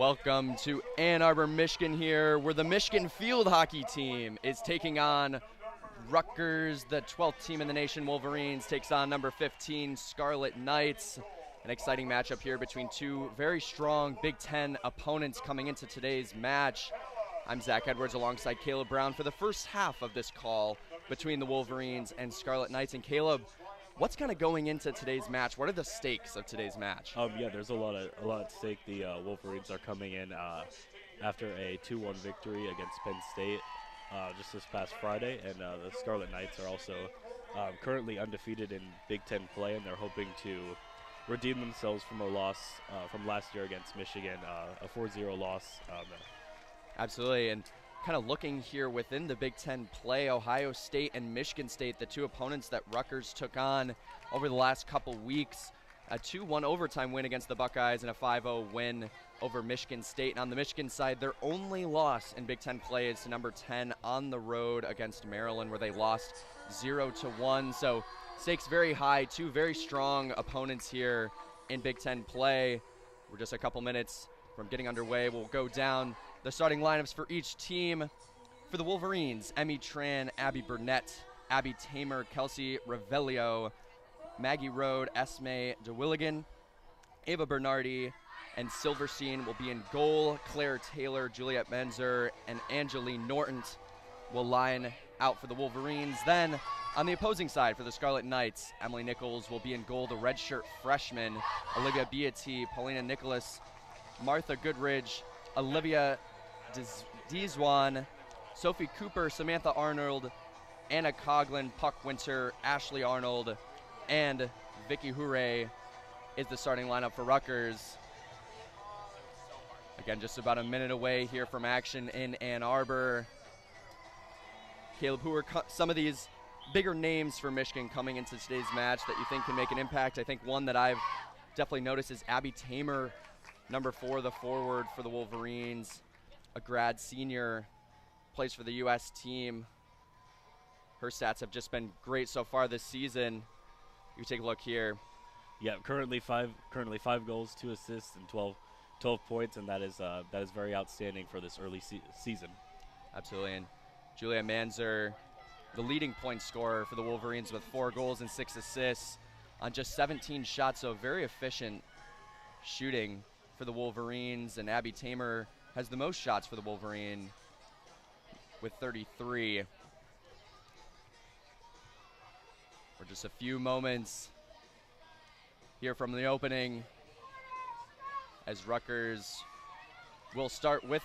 Welcome to Ann Arbor, Michigan here, where the Michigan field hockey team is taking on Rutgers. The 12th team in the nation, Wolverines, takes on number 15, Scarlet Knights. An exciting matchup here between two very strong Big Ten opponents coming into today's match. I'm Zach Edwards alongside Caleb Brown for the first half of this call between the Wolverines and Scarlet Knights. And Caleb, what's kind of going into today's match? What are the stakes of today's match? Yeah, there's a lot at stake. The Wolverines are coming in after a 2-1 victory against Penn State just this past Friday, and the Scarlet Knights are also currently undefeated in Big Ten play, and they're hoping to redeem themselves from a loss from last year against Michigan, a 4-0 loss. Absolutely, and kind of looking here within the Big Ten play, Ohio State and Michigan State, the two opponents that Rutgers took on over the last couple weeks. A 2-1 overtime win against the Buckeyes and a 5-0 win over Michigan State. And on the Michigan side, their only loss in Big Ten play is to number 10 on the road against Maryland, where they lost 0-1. So stakes very high, two very strong opponents here in Big Ten play. We're just a couple minutes from getting underway. We'll go down the starting lineups for each team. For the Wolverines, Emmy Tran, Abby Burnett, Abby Tamer, Kelsey Revelio, Maggie Rode, Esme DeWilligan, Ava Bernardi, and Silverstein will be in goal. Claire Taylor, Juliet Menzer, and Angeline Norton will line out for the Wolverines. Then on the opposing side for the Scarlet Knights, Emily Nichols will be in goal. The redshirt freshman, Olivia Beatty, Paulina Nicholas, Martha Goodridge, Olivia Dizwan, Sophie Cooper, Samantha Arnold, Anna Coughlin, Puck Winter, Ashley Arnold, and Vicky Hure is the starting lineup for Rutgers. Again, just about a minute away here from action in Ann Arbor. Caleb, who are some of these bigger names for Michigan coming into today's match that you think can make an impact? I think one that I've definitely noticed is Abby Tamer, number 4, the forward for the Wolverines, a grad senior, plays for the U.S. team. Her stats have just been great so far this season. You take a look here. Yeah, currently five goals, 2 assists, and 12 points, and that is very outstanding for this early season. Absolutely, and Julia Manzer, the leading point scorer for the Wolverines with 4 goals and 6 assists on just 17 shots, so very efficient shooting for the Wolverines. And Abby Tamer has the most shots for the Wolverine with 33. For just a few moments here from the opening, as Rutgers will start with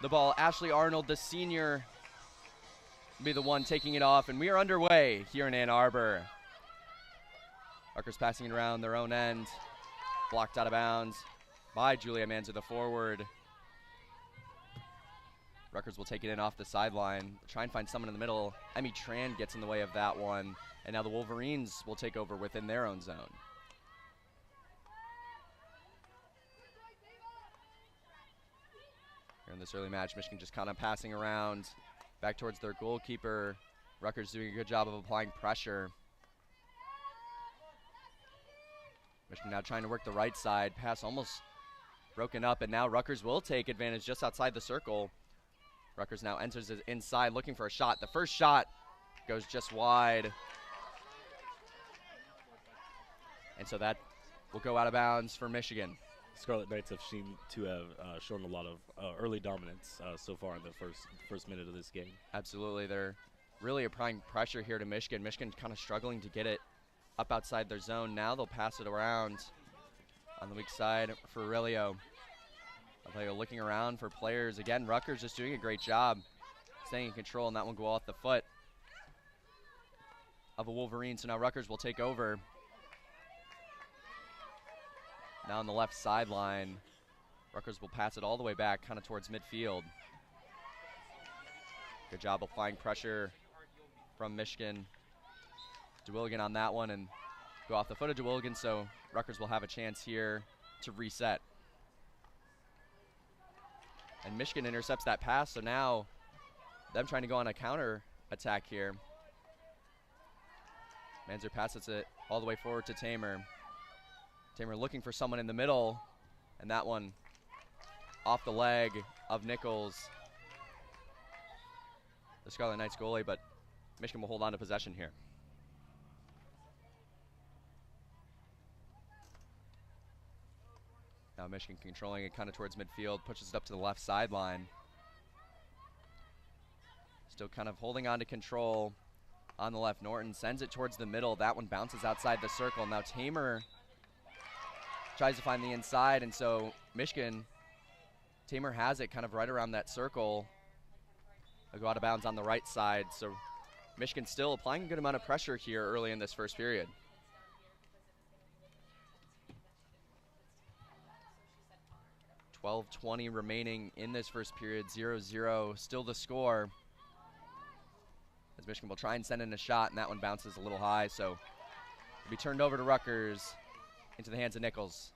the ball. Ashley Arnold, the senior, will be the one taking it off, and we are underway here in Ann Arbor. Rutgers passing it around their own end, blocked out of bounds by Julia Manzer, the forward. Rutgers will take it in off the sideline, try and find someone in the middle. Emmy Tran gets in the way of that one, and now the Wolverines will take over within their own zone. Here in this early match, Michigan just kind of passing around back towards their goalkeeper. Rutgers doing a good job of applying pressure. Michigan now trying to work the right side. Pass almost broken up, and now Rutgers will take advantage just outside the circle. Rutgers now enters it inside looking for a shot. The first shot goes just wide. And so that will go out of bounds for Michigan. Scarlet Knights have seemed to have shown a lot of early dominance so far in the first minute of this game. Absolutely. They're really applying pressure here to Michigan. Michigan kind of struggling to get it up outside their zone. Now they'll pass it around on the weak side for Aurelio. Aurelio looking around for players. Again, Rutgers just doing a great job staying in control, and that one go off the foot of a Wolverine. So now Rutgers will take over. Now on the left sideline, Rutgers will pass it all the way back kind of towards midfield. Good job applying pressure from Michigan. DeWilligan on that one and go off the foot of DeWilligan, so Rutgers will have a chance here to reset. And Michigan intercepts that pass, so now them trying to go on a counter attack here. Manzer passes it all the way forward to Tamer. Tamer looking for someone in the middle, and that one off the leg of Nichols, the Scarlet Knights goalie, but Michigan will hold on to possession here. Now Michigan controlling it kind of towards midfield, pushes it up to the left sideline. Still kind of holding on to control on the left. Norton sends it towards the middle. That one bounces outside the circle. Now Tamer tries to find the inside, and so Tamer has it kind of right around that circle. They'll go out of bounds on the right side. So Michigan still applying a good amount of pressure here early in this first period. 12:20 remaining in this first period, 0-0 still the score. As Michigan will try and send in a shot, and that one bounces a little high, so it'll be turned over to Rutgers into the hands of Nichols.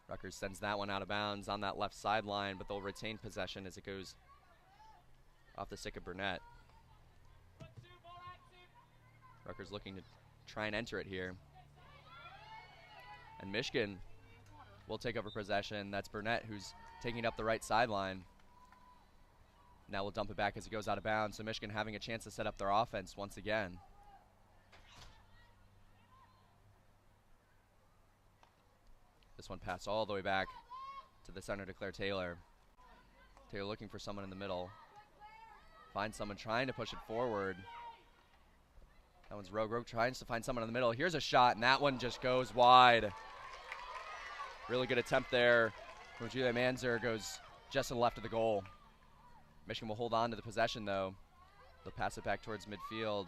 Rutgers sends that one out of bounds on that left sideline, but they'll retain possession as it goes off the stick of Burnett. Rutgers looking to try and enter it here. And Michigan will take over possession. That's Burnett who's taking it up the right sideline. Now we'll dump it back as it goes out of bounds, so Michigan having a chance to set up their offense once again. This one passed all the way back to the center to Claire Taylor. Taylor looking for someone in the middle. Finds someone trying to push it forward. That one's Rogue. Rogue tries to find someone in the middle. Here's a shot, and that one just goes wide. Really good attempt there from Julia Manzer. Goes just to the left of the goal. Michigan will hold on to the possession, though. They'll pass it back towards midfield.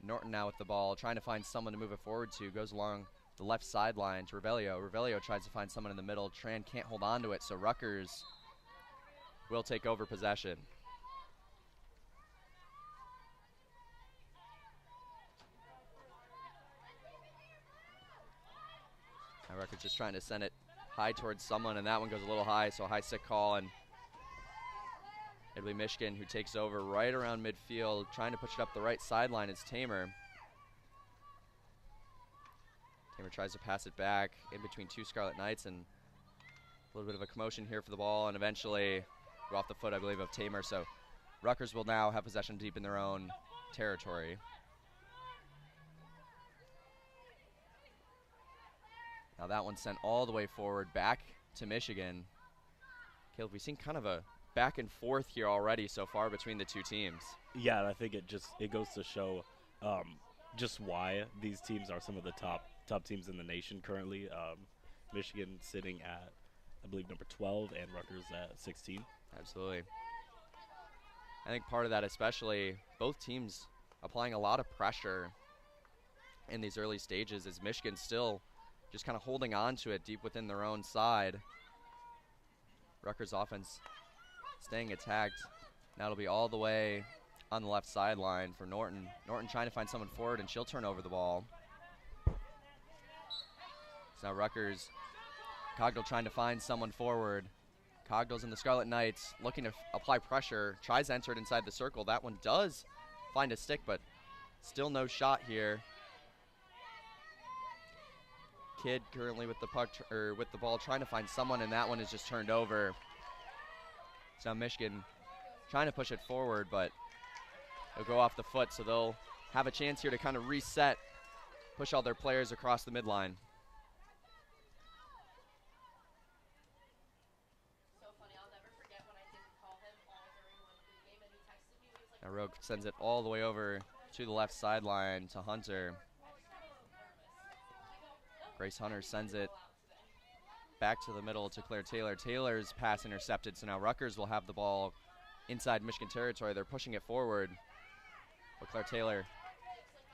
Norton now with the ball, trying to find someone to move it forward to. Goes along the left sideline to Revelio. Revelio tries to find someone in the middle. Tran can't hold on to it, so Rutgers will take over possession. Now Rutgers just trying to send it high towards someone, and that one goes a little high, so a high stick call, and it'll be Michigan who takes over right around midfield, trying to push it up the right sideline. It's Tamer. Tamer tries to pass it back in between two Scarlet Knights, and a little bit of a commotion here for the ball, and eventually go off the foot, I believe, of Tamer. So Rutgers will now have possession deep in their own territory. Now that one sent all the way forward back to Michigan. Caleb, we've seen kind of a back and forth here already so far between the two teams. Yeah, and I think it goes to show just why these teams are some of the top teams in the nation currently. Michigan sitting at, I believe, number 12, and Rutgers at 16. Absolutely. I think part of that, especially both teams applying a lot of pressure in these early stages, is Michigan still just kind of holding on to it deep within their own side. Rutgers offense staying attacked. Now it'll be all the way on the left sideline for Norton. Norton trying to find someone forward, and she'll turn over the ball. So now Rutgers, Cogdell trying to find someone forward. Cogdell's in the Scarlet Knights looking to apply pressure. Tries to enter it inside the circle. That one does find a stick, but still no shot here. Kidd currently with the puck with the ball, trying to find someone, and that one is just turned over. So now Michigan trying to push it forward, but it'll go off the foot, so they'll have a chance here to kind of reset, push all their players across the midline. Now Rogue sends it all the way over to the left sideline to Hunter. Grace Hunter sends it back to the middle to Claire Taylor. Taylor's pass intercepted, so now Rutgers will have the ball inside Michigan territory. They're pushing it forward, but Claire Taylor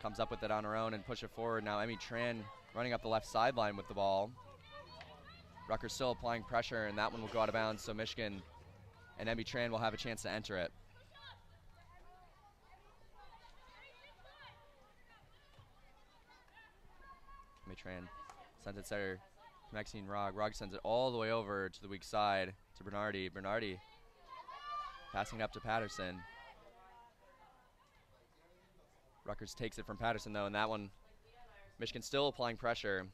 comes up with it on her own and push it forward. Now Emmy Tran running up the left sideline with the ball. Rutgers still applying pressure, and that one will go out of bounds, so Michigan and Emmy Tran will have a chance to enter it. Emmy Tran sends it center to Maxine Rogg. Rogg sends it all the way over to the weak side to Bernardi. Bernardi passing it up to Patterson. Rutgers takes it from Patterson, though, and that one, Michigan still applying pressure.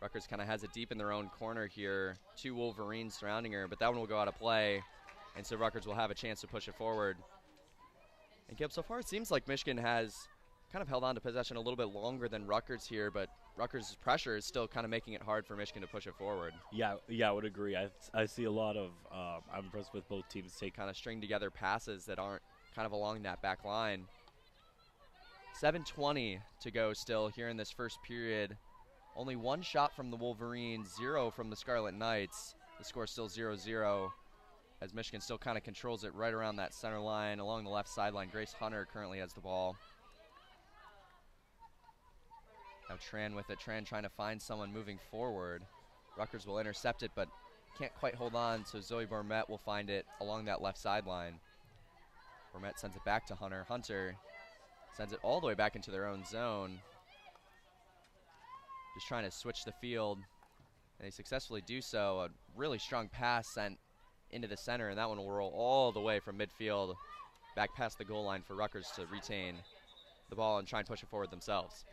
Rutgers kind of has it deep in their own corner here. 2 Wolverines surrounding her, but that one will go out of play. And so Rutgers will have a chance to push it forward. And Gib, so far it seems like Michigan has kind of held on to possession a little bit longer than Rutgers here, but Rutgers' pressure is still kind of making it hard for Michigan to push it forward. Yeah, I would agree. I see a lot of, I'm impressed with both teams take kind of string together passes that aren't kind of along that back line. 7:20 to go still here in this first period. Only 1 shot from the Wolverines, 0 from the Scarlet Knights. The score still 0-0 as Michigan still kind of controls it right around that center line along the left sideline. Grace Hunter currently has the ball. Now Tran with it. Tran trying to find someone moving forward. Rutgers will intercept it, but can't quite hold on, so Zoe Bormet will find it along that left sideline. Bormet sends it back to Hunter. Hunter sends it all the way back into their own zone. Just trying to switch the field, and they successfully do so. A really strong pass sent into the center, and that one will roll all the way from midfield back past the goal line for Rutgers to retain the ball and try and push it forward themselves.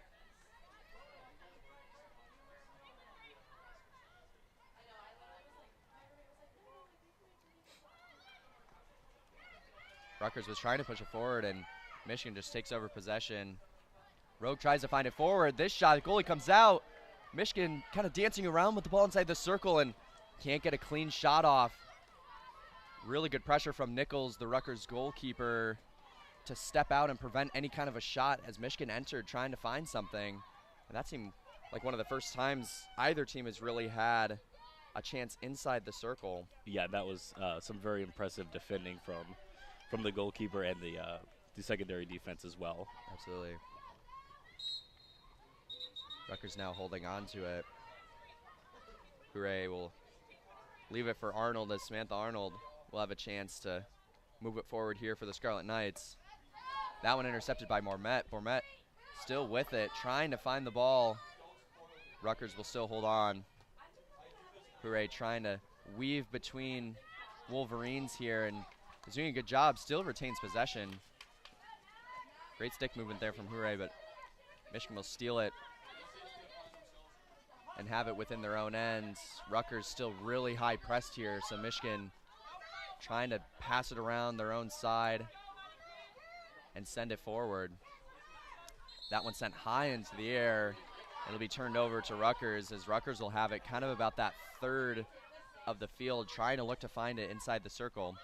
Rutgers was trying to push it forward, and Michigan just takes over possession. Rogue tries to find it forward. This shot, the goalie comes out. Michigan kind of dancing around with the ball inside the circle and can't get a clean shot off. Really good pressure from Nichols, the Rutgers goalkeeper, to step out and prevent any kind of a shot as Michigan entered trying to find something. And that seemed like one of the first times either team has really had a chance inside the circle. Yeah, that was some very impressive defending from the goalkeeper and the secondary defense as well. Absolutely. Rutgers now holding on to it. Hooray will leave it for Arnold as Samantha Arnold will have a chance to move it forward here for the Scarlet Knights. That one intercepted by Bormet. Bormet still with it, trying to find the ball. Rutgers will still hold on. Hooray trying to weave between Wolverines here and is doing a good job, still retains possession. Great stick movement there from Hooray, but Michigan will steal it and have it within their own ends. Rutgers still really high pressed here, so Michigan trying to pass it around their own side and send it forward. That one sent high into the air. It'll be turned over to Rutgers as Rutgers will have it kind of about that third of the field, trying to look to find it inside the circle.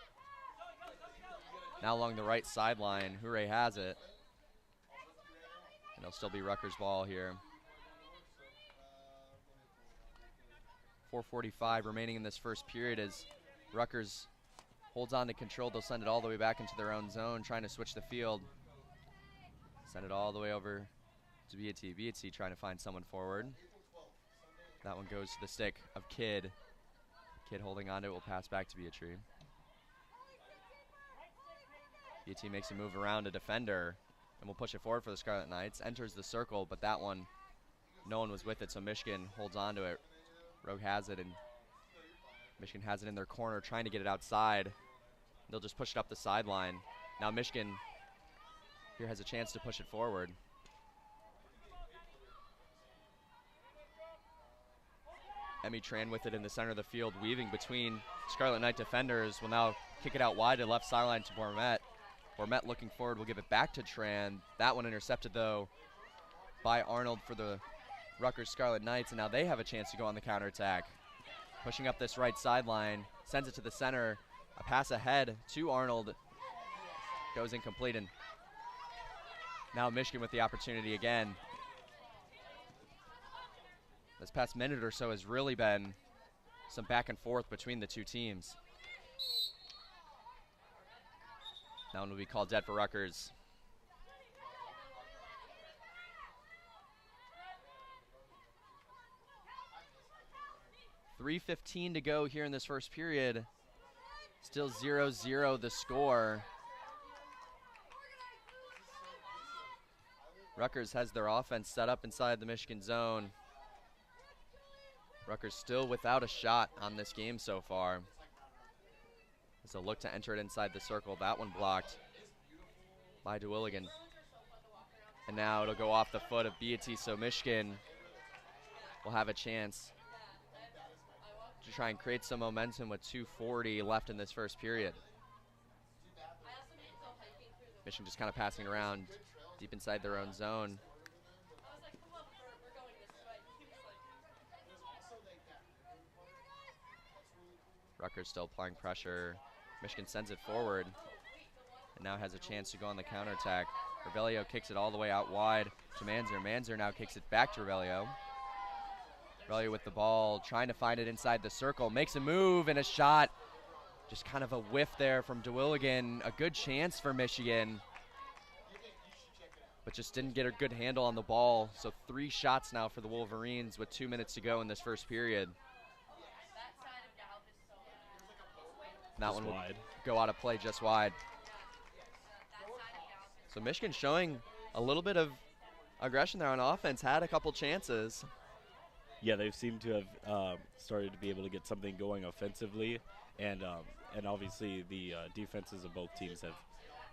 Now along the right sideline, Hooray has it. And it'll still be Rutgers' ball here. 4:45 remaining in this first period as Rutgers holds on to control. They'll send it all the way back into their own zone, trying to switch the field. Send it all the way over to Beatty. Beatty trying to find someone forward. That one goes to the stick of Kidd. Kidd holding on to it will pass back to Beatty. Beatty makes a move around a defender and will push it forward for the Scarlet Knights. Enters the circle, but that one, no one was with it, so Michigan holds on to it. Rogue has it, and Michigan has it in their corner, trying to get it outside. They'll just push it up the sideline. Now Michigan here has a chance to push it forward. Emmy Tran with it in the center of the field, weaving between Scarlet Knight defenders. Will now kick it out wide to left sideline to Bormet. Bormet looking forward will give it back to Tran. That one intercepted, though, by Arnold for the Rutgers Scarlet Knights, and now they have a chance to go on the counterattack. Pushing up this right sideline, sends it to the center. A pass ahead to Arnold goes incomplete, and now Michigan with the opportunity again. This past minute or so has really been some back and forth between the two teams. That one will be called dead for Rutgers. .3:15 to go here in this first period. Still 0-0 the score. Rutgers has their offense set up inside the Michigan zone. Rutgers still without a shot on this game so far. As a look to enter it inside the circle, that one blocked. by DeWilligan. And now it'll go off the foot of Beatty, so Michigan will have a chance to try and create some momentum with 2:40 left in this first period. Michigan just kind of passing around deep inside their own zone. Rutgers still applying pressure. Michigan sends it forward and now has a chance to go on the counterattack. Revelio kicks it all the way out wide to Manzer. Manzer now kicks it back to Revelio. Revelio with the ball, trying to find it inside the circle. Makes a move and a shot. Just kind of a whiff there from DeWilligan. A good chance for Michigan, but just didn't get a good handle on the ball. So 3 shots now for the Wolverines with 2 minutes to go in this first period. That one will go out of play just wide. So Michigan showing a little bit of aggression there on offense, had a couple chances. Yeah, they've seemed to have started to be able to get something going offensively, and obviously the defenses of both teams have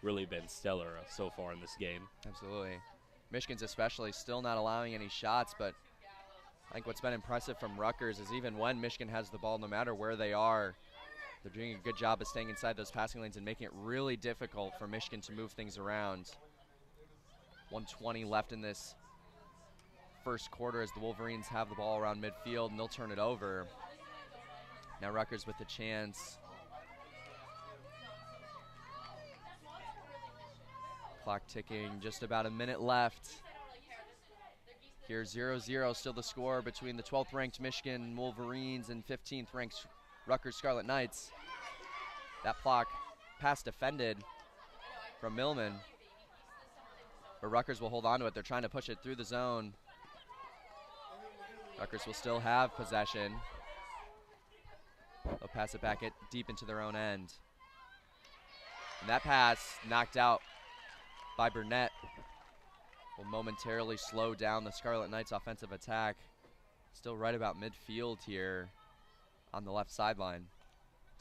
really been stellar so far in this game. Absolutely. Michigan's especially still not allowing any shots, but I think what's been impressive from Rutgers is even when Michigan has the ball, no matter where they are, they're doing a good job of staying inside those passing lanes and making it really difficult for Michigan to move things around. 1:20 left in this first quarter as the Wolverines have the ball around midfield, and they'll turn it over. Now Rutgers with the chance. Clock ticking, just about a minute left. Here 0-0, still the score between the 12th ranked Michigan Wolverines and 15th ranked Rutgers Scarlet Knights. That block pass defended from Millman, but Rutgers will hold on to it. They're trying to push it through the zone. Rutgers will still have possession. They'll pass it back deep into their own end. And that pass knocked out by Burnett will momentarily slow down the Scarlet Knights' offensive attack. Still right about midfield here on the left sideline.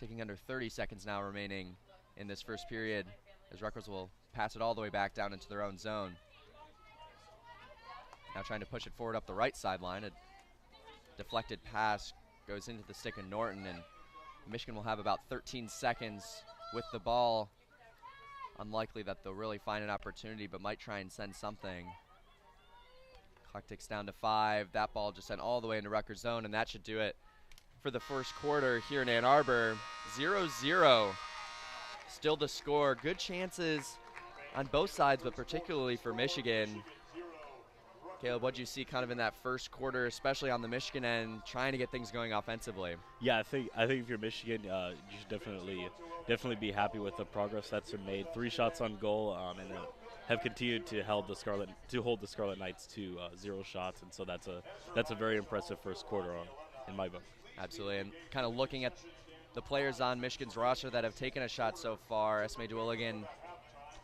Taking under 30 seconds now remaining in this first period as Rutgers will pass it all the way back down into their own zone. Now trying to push it forward up the right sideline. A deflected pass goes into the stick of Norton, and Michigan will have about 13 seconds with the ball. Unlikely that they'll really find an opportunity, but might try and send something. Clock ticks down to 5. That ball just sent all the way into Rutgers zone, and that should do it for the first quarter here in Ann Arbor. 0-0. Still the score. Good chances on both sides, but particularly for Michigan. Caleb, what did you see kind of in that first quarter, especially on the Michigan end, trying to get things going offensively? Yeah, I think if you're Michigan, you should definitely be happy with the progress that's been made. 3 shots on goal, and have continued to hold the Scarlet Knights to 0 shots, and so that's a very impressive first quarter in my book. Absolutely, and kind of looking at the players on Michigan's roster that have taken a shot so far, Esme DeWilligan,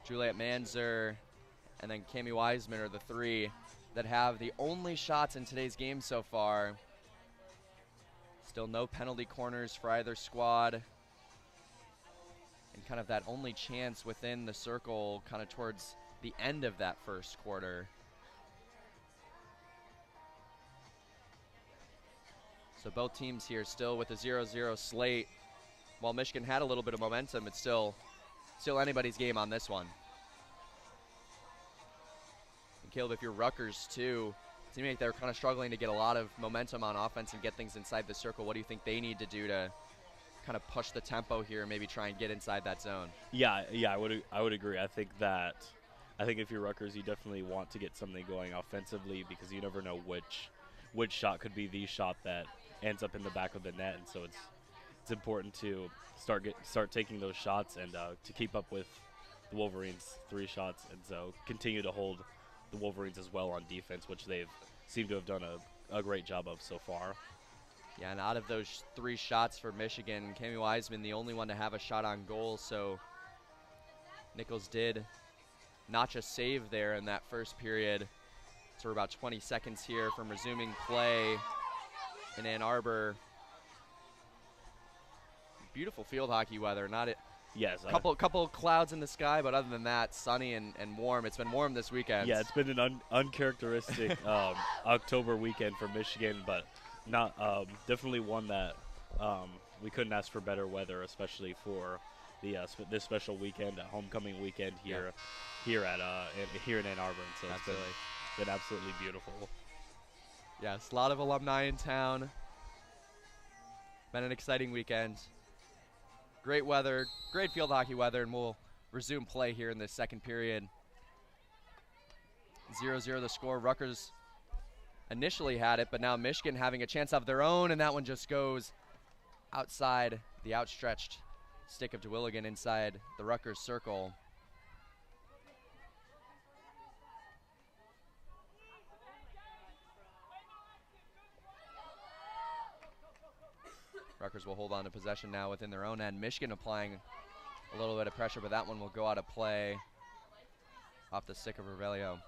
Juliet Manzer, and then Cami Wiseman are the 3 that have the only shots in today's game so far. Still no penalty corners for either squad. And kind of that only chance within the circle kind of towards the end of that first quarter. So both teams here still with a 0-0 slate. While Michigan had a little bit of momentum, it's still anybody's game on this one. And Caleb, if you're Rutgers too, it seems like they're kind of struggling to get a lot of momentum on offense and get things inside the circle. What do you think they need to do to kind of push the tempo here and maybe try and get inside that zone? Yeah, I would agree. I think if you're Rutgers, you definitely want to get something going offensively, because you never know which shot could be the shot that ends up in the back of the net, and so it's important to start taking those shots and to keep up with the Wolverines' 3 shots, and so continue to hold the Wolverines as well on defense, which they've seemed to have done a great job of so far. Yeah, and out of those 3 shots for Michigan, Cami Wiseman the only one to have a shot on goal, so Nichols did notch a save there in that first period. So we're about 20 seconds here from resuming play in Ann Arbor. Beautiful field hockey weather. Yes. Couple clouds in the sky, but other than that, sunny and warm. It's been warm this weekend. Yeah, it's been an uncharacteristic October weekend for Michigan, but not definitely one that we couldn't ask for better weather, especially for the this special weekend, homecoming weekend here in Ann Arbor. And so Absolutely. It's been absolutely beautiful. Yes, a lot of alumni in town. Been an exciting weekend. Great weather, great field hockey weather, and we'll resume play here in this second period. 0-0 the score. Rutgers initially had it, but now Michigan having a chance of their own, and that one just goes outside the outstretched stick of DeWilligan inside the Rutgers circle. Rutgers will hold on to possession now within their own end. Michigan applying a little bit of pressure, but that one will go out of play off the stick of Revelio.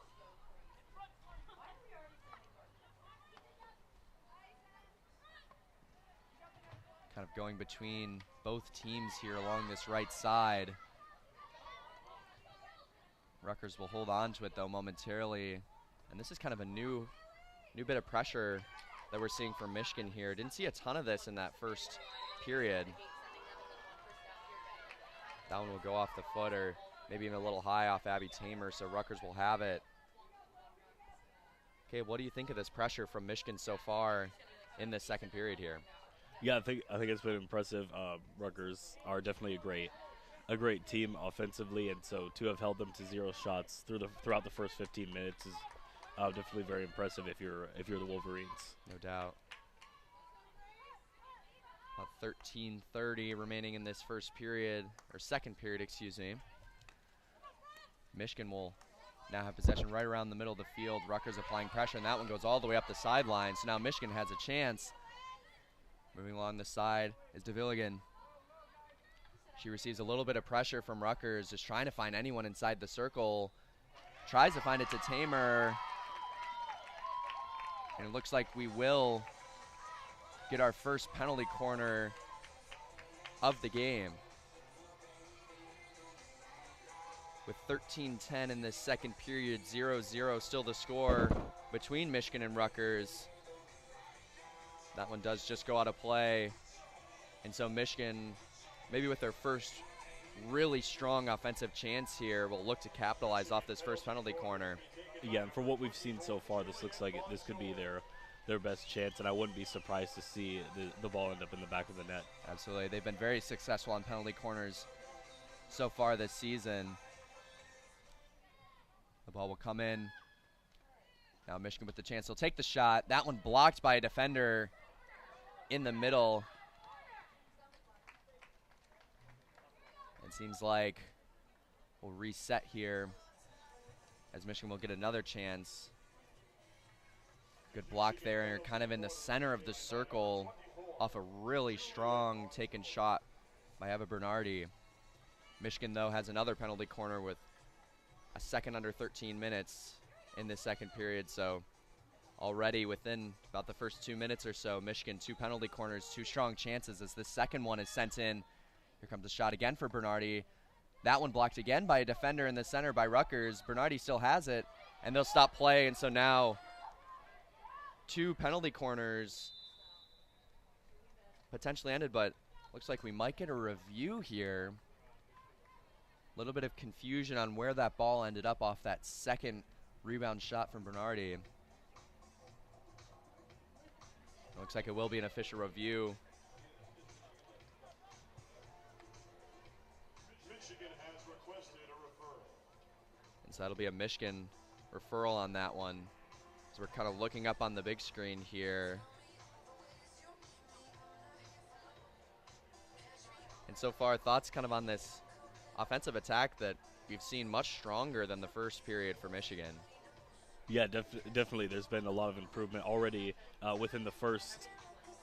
Kind of going between both teams here along this right side. Rutgers will hold on to it though momentarily, and this is kind of a new bit of pressure that we're seeing from Michigan here. Didn't see a ton of this in that first period. That one will go off the foot, or maybe even a little high off Abby Tamer, so Rutgers will have it. Okay, what do you think of this pressure from Michigan so far in this second period here? Yeah, I think it's been impressive. Rutgers are definitely a great team offensively, and so to have held them to 0 shots throughout the first 15 minutes is definitely very impressive if you're the Wolverines. No doubt. About 13:30 remaining in this first period, or second period, excuse me. Michigan will now have possession right around the middle of the field. Rutgers applying pressure, and that one goes all the way up the sideline. So now Michigan has a chance. Moving along the side is DeWilligan. She receives a little bit of pressure from Rutgers, just trying to find anyone inside the circle. Tries to find it to Tamer. And it looks like we will get our first penalty corner of the game. With 13:10 in this second period, 0-0 still the score between Michigan and Rutgers. That one does just go out of play. And so Michigan, maybe with their first really strong offensive chance here, will look to capitalize off this first penalty corner. Yeah, and for what we've seen so far, this looks like this could be their best chance, and I wouldn't be surprised to see the ball end up in the back of the net. Absolutely. They've been very successful on penalty corners so far this season. The ball will come in. Now Michigan with the chance. They'll take the shot. That one blocked by a defender in the middle. It seems like we'll reset here as Michigan will get another chance. Good block there, and you're kind of in the center of the circle off a really strong taken shot by Eva Bernardi. Michigan, though, has another penalty corner with a second under 13 minutes in this second period, so already within about the first 2 minutes or so, Michigan 2 penalty corners, 2 strong chances as this second one is sent in. Here comes the shot again for Bernardi. That one blocked again by a defender in the center by Rutgers. Bernardi still has it, and they'll stop play, and so now 2 penalty corners potentially ended, but looks like we might get a review here. A little bit of confusion on where that ball ended up off that second rebound shot from Bernardi. Looks like it will be an official review. And so that'll be a Michigan referral on that one. So we're kind of looking up on the big screen here. And so far, thoughts kind of on this offensive attack that we've seen much stronger than the first period for Michigan. Yeah, definitely. There's been a lot of improvement already within the first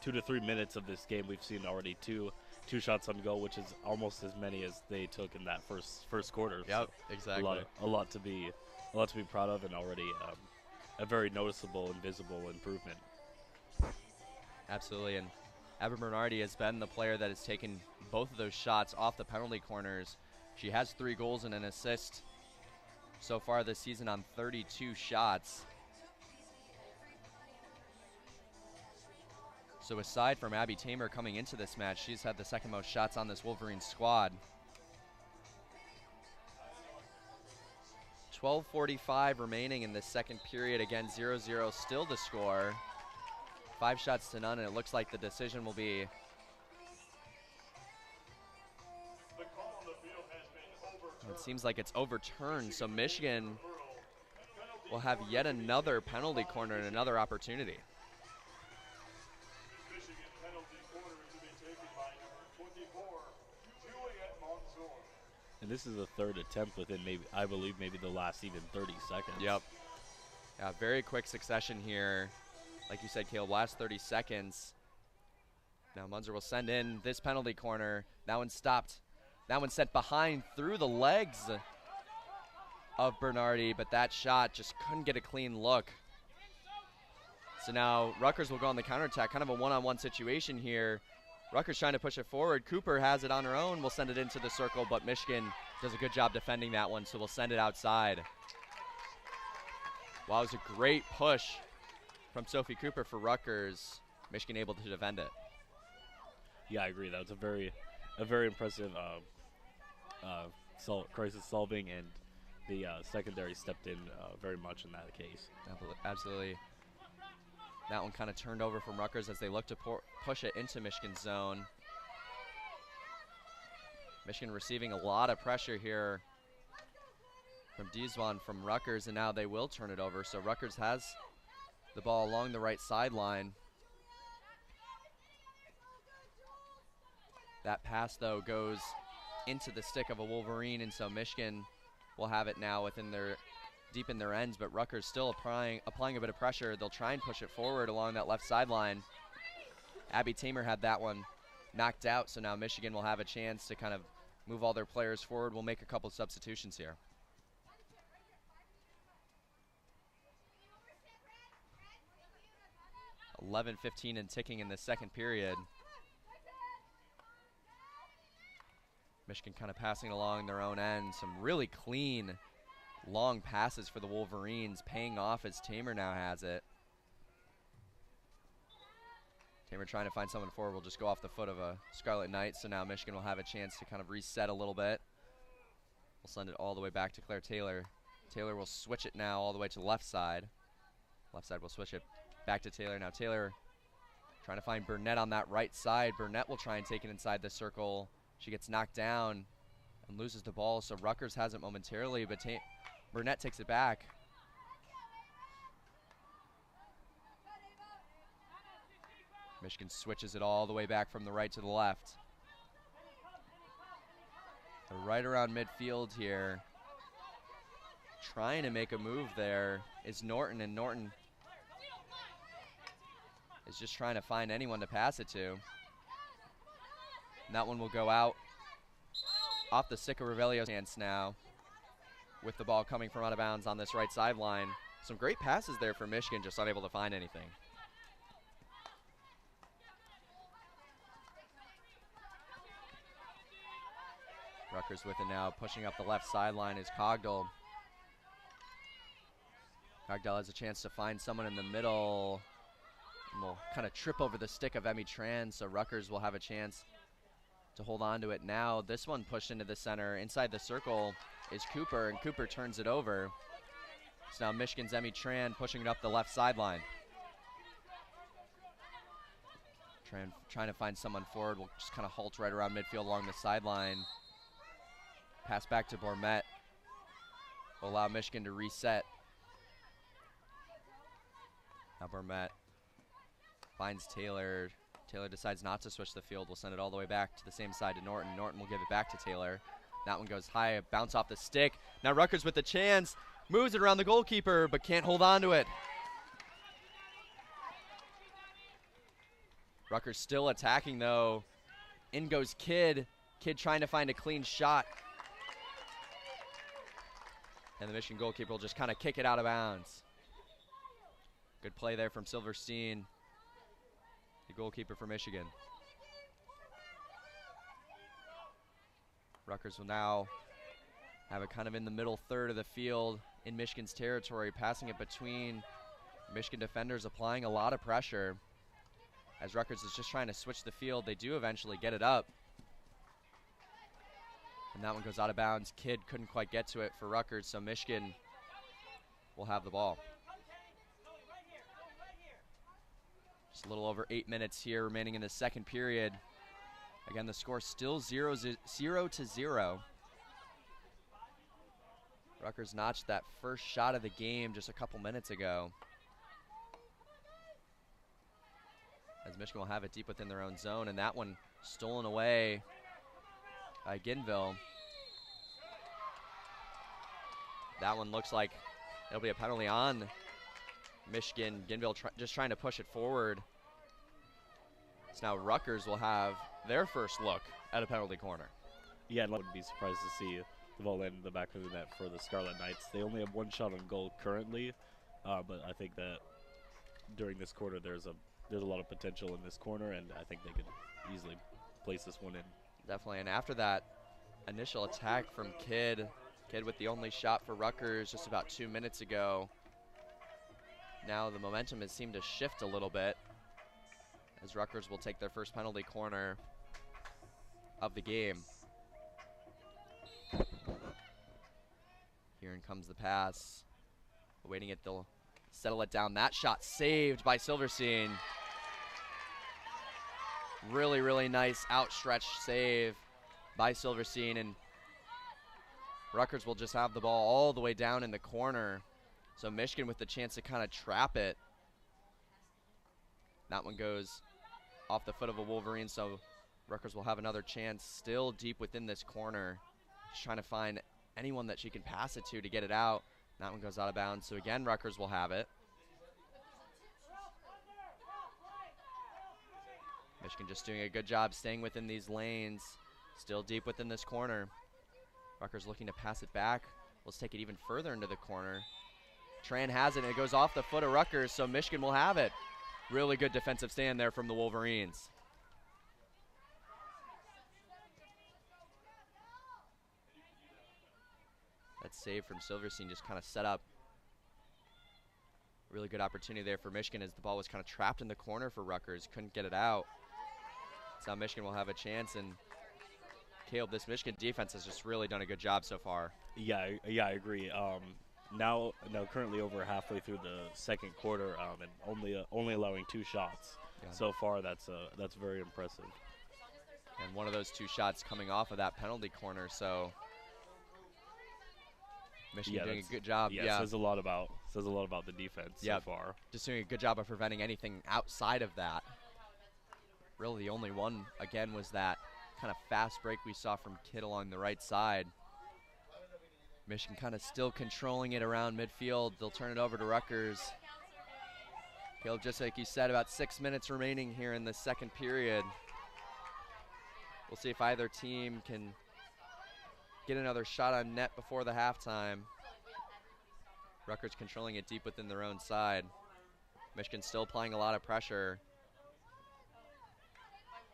2 to 3 minutes of this game. We've seen already two shots on goal, which is almost as many as they took in that first quarter. Yep, so exactly. A lot to be proud of, and already a very noticeable and visible improvement. Absolutely, and Evan Bernardi has been the player that has taken both of those shots off the penalty corners. She has 3 goals and an assist so far this season on 32 shots. So aside from Abby Tamer coming into this match, she's had the second most shots on this Wolverines squad. 12:45 remaining in the second period. Again, 0-0 still the score. 5 shots to none, and it looks like the decision will be it seems like it's overturned, so Michigan will have yet another penalty corner and another opportunity. And this is the third attempt within I believe maybe the last even 30 seconds. Yep. Yeah, very quick succession here. Like you said, Caleb, last 30 seconds. Now Munzer will send in this penalty corner. That one stopped. That one sent behind through the legs of Bernardi, but that shot just couldn't get a clean look. So now Rutgers will go on the counterattack, kind of a one-on-one situation here. Rutgers trying to push it forward. Cooper has it on her own. We'll send it into the circle, but Michigan does a good job defending that one, so we'll send it outside. Wow, it was a great push from Sophie Cooper for Rutgers. Michigan able to defend it. Yeah, I agree. That was a very impressive crisis solving, and the secondary stepped in very much in that case. Absolutely. That one kind of turned over from Rutgers as they look to push it into Michigan's zone. Michigan receiving a lot of pressure here from Dizwan from Rutgers, and now they will turn it over. So Rutgers has the ball along the right sideline. That pass, though, goes into the stick of a Wolverine, and so Michigan will have it now deep in their ends, but Rutgers still applying a bit of pressure. They'll try and push it forward along that left sideline. Abby Tamer had that one knocked out, so now Michigan will have a chance to kind of move all their players forward. We'll make a couple substitutions here. $11:15 and ticking in the second period. Michigan kind of passing along their own end. Some really clean, long passes for the Wolverines, paying off as Tamer now has it. Tamer trying to find someone forward. Will just go off the foot of a Scarlet Knight, so now Michigan will have a chance to kind of reset a little bit. We'll send it all the way back to Claire Taylor. Taylor will switch it now all the way to the left side. Left side will switch it back to Taylor. Now Taylor trying to find Burnett on that right side. Burnett will try and take it inside the circle. She gets knocked down and loses the ball, so Rutgers has it momentarily, but Burnett takes it back. Michigan switches it all the way back from the right to the left. They're right around midfield here. Trying to make a move there is Norton, and Norton is just trying to find anyone to pass it to. And that one will go out off the stick of Revelio's hands now, with the ball coming from out of bounds on this right sideline. Some great passes there for Michigan, just unable to find anything. Rutgers with it now, pushing up the left sideline is Cogdell. Cogdell has a chance to find someone in the middle, and will kind of trip over the stick of Emmy Tran, so Rutgers will have a chance to hold on to it now. This one pushed into the center. Inside the circle is Cooper, and Cooper turns it over. So now Michigan's Emmy Tran pushing it up the left sideline. Trying to find someone forward. Will just kind of halt right around midfield along the sideline. Pass back to Bormet. Will allow Michigan to reset. Now Bormet finds Taylor. Taylor decides not to switch the field. We'll send it all the way back to the same side to Norton. Norton will give it back to Taylor. That one goes high, bounce off the stick. Now Rutgers with the chance, moves it around the goalkeeper, but can't hold on to it. Rutgers still attacking though. In goes Kidd. Kidd trying to find a clean shot. And the Michigan goalkeeper will just kind of kick it out of bounds. Good play there from Silverstein. I think goalkeeper for Michigan. Rutgers will now have it kind of in the middle third of the field in Michigan's territory, passing it between Michigan defenders, applying a lot of pressure. As Rutgers is just trying to switch the field, they do eventually get it up. And that one goes out of bounds. Kidd couldn't quite get to it for Rutgers, so Michigan will have the ball. Just a little over 8 minutes here remaining in the second period. Again, the score still 0-0. Rutgers notched that first shot of the game just a couple minutes ago. As Michigan will have it deep within their own zone, and that one stolen away by Ginville. That one looks like it'll be a penalty on Michigan. Ginville just trying to push it forward. So now Rutgers will have their first look at a penalty corner. Yeah, I wouldn't be surprised to see the ball land in the back of the net for the Scarlet Knights. They only have one shot on goal currently, but I think that during this quarter there's a lot of potential in this corner, and I think they could easily place this one in. Definitely, and after that initial attack from Kidd with the only shot for Rutgers just about 2 minutes ago, now the momentum has seemed to shift a little bit as Rutgers will take their first penalty corner of the game. Here in comes the pass. Awaiting it, they'll settle it down. That shot saved by Silverstein. Really, really nice outstretched save by Silverstein, and Rutgers will just have the ball all the way down in the corner. So Michigan with the chance to kind of trap it. That one goes off the foot of a Wolverine, so Rutgers will have another chance still deep within this corner. Just trying to find anyone that she can pass it to get it out. That one goes out of bounds, so again Rutgers will have it. Michigan just doing a good job staying within these lanes, still deep within this corner. Rutgers looking to pass it back. Let's take it even further into the corner. Tran has it, and it goes off the foot of Rutgers, so Michigan will have it. Really good defensive stand there from the Wolverines. That save from Silverstein just kind of set up really good opportunity there for Michigan as the ball was kind of trapped in the corner for Rutgers. Couldn't get it out. So now Michigan will have a chance, and Caleb, this Michigan defense has just really done a good job so far. Yeah, I agree. Now currently over halfway through the second quarter, and only allowing 2 shots so far. That's very impressive. And one of those 2 shots coming off of that penalty corner, so Michigan doing a good job. Yeah, says a lot about the defense so far. Just doing a good job of preventing anything outside of that. Really, the only one again was that kind of fast break we saw from Kidd along the right side. Michigan kind of still controlling it around midfield. They'll turn it over to Rutgers. Caleb, just like you said, about 6 minutes remaining here in the second period. We'll see if either team can get another shot on net before the halftime. Rutgers controlling it deep within their own side. Michigan still applying a lot of pressure.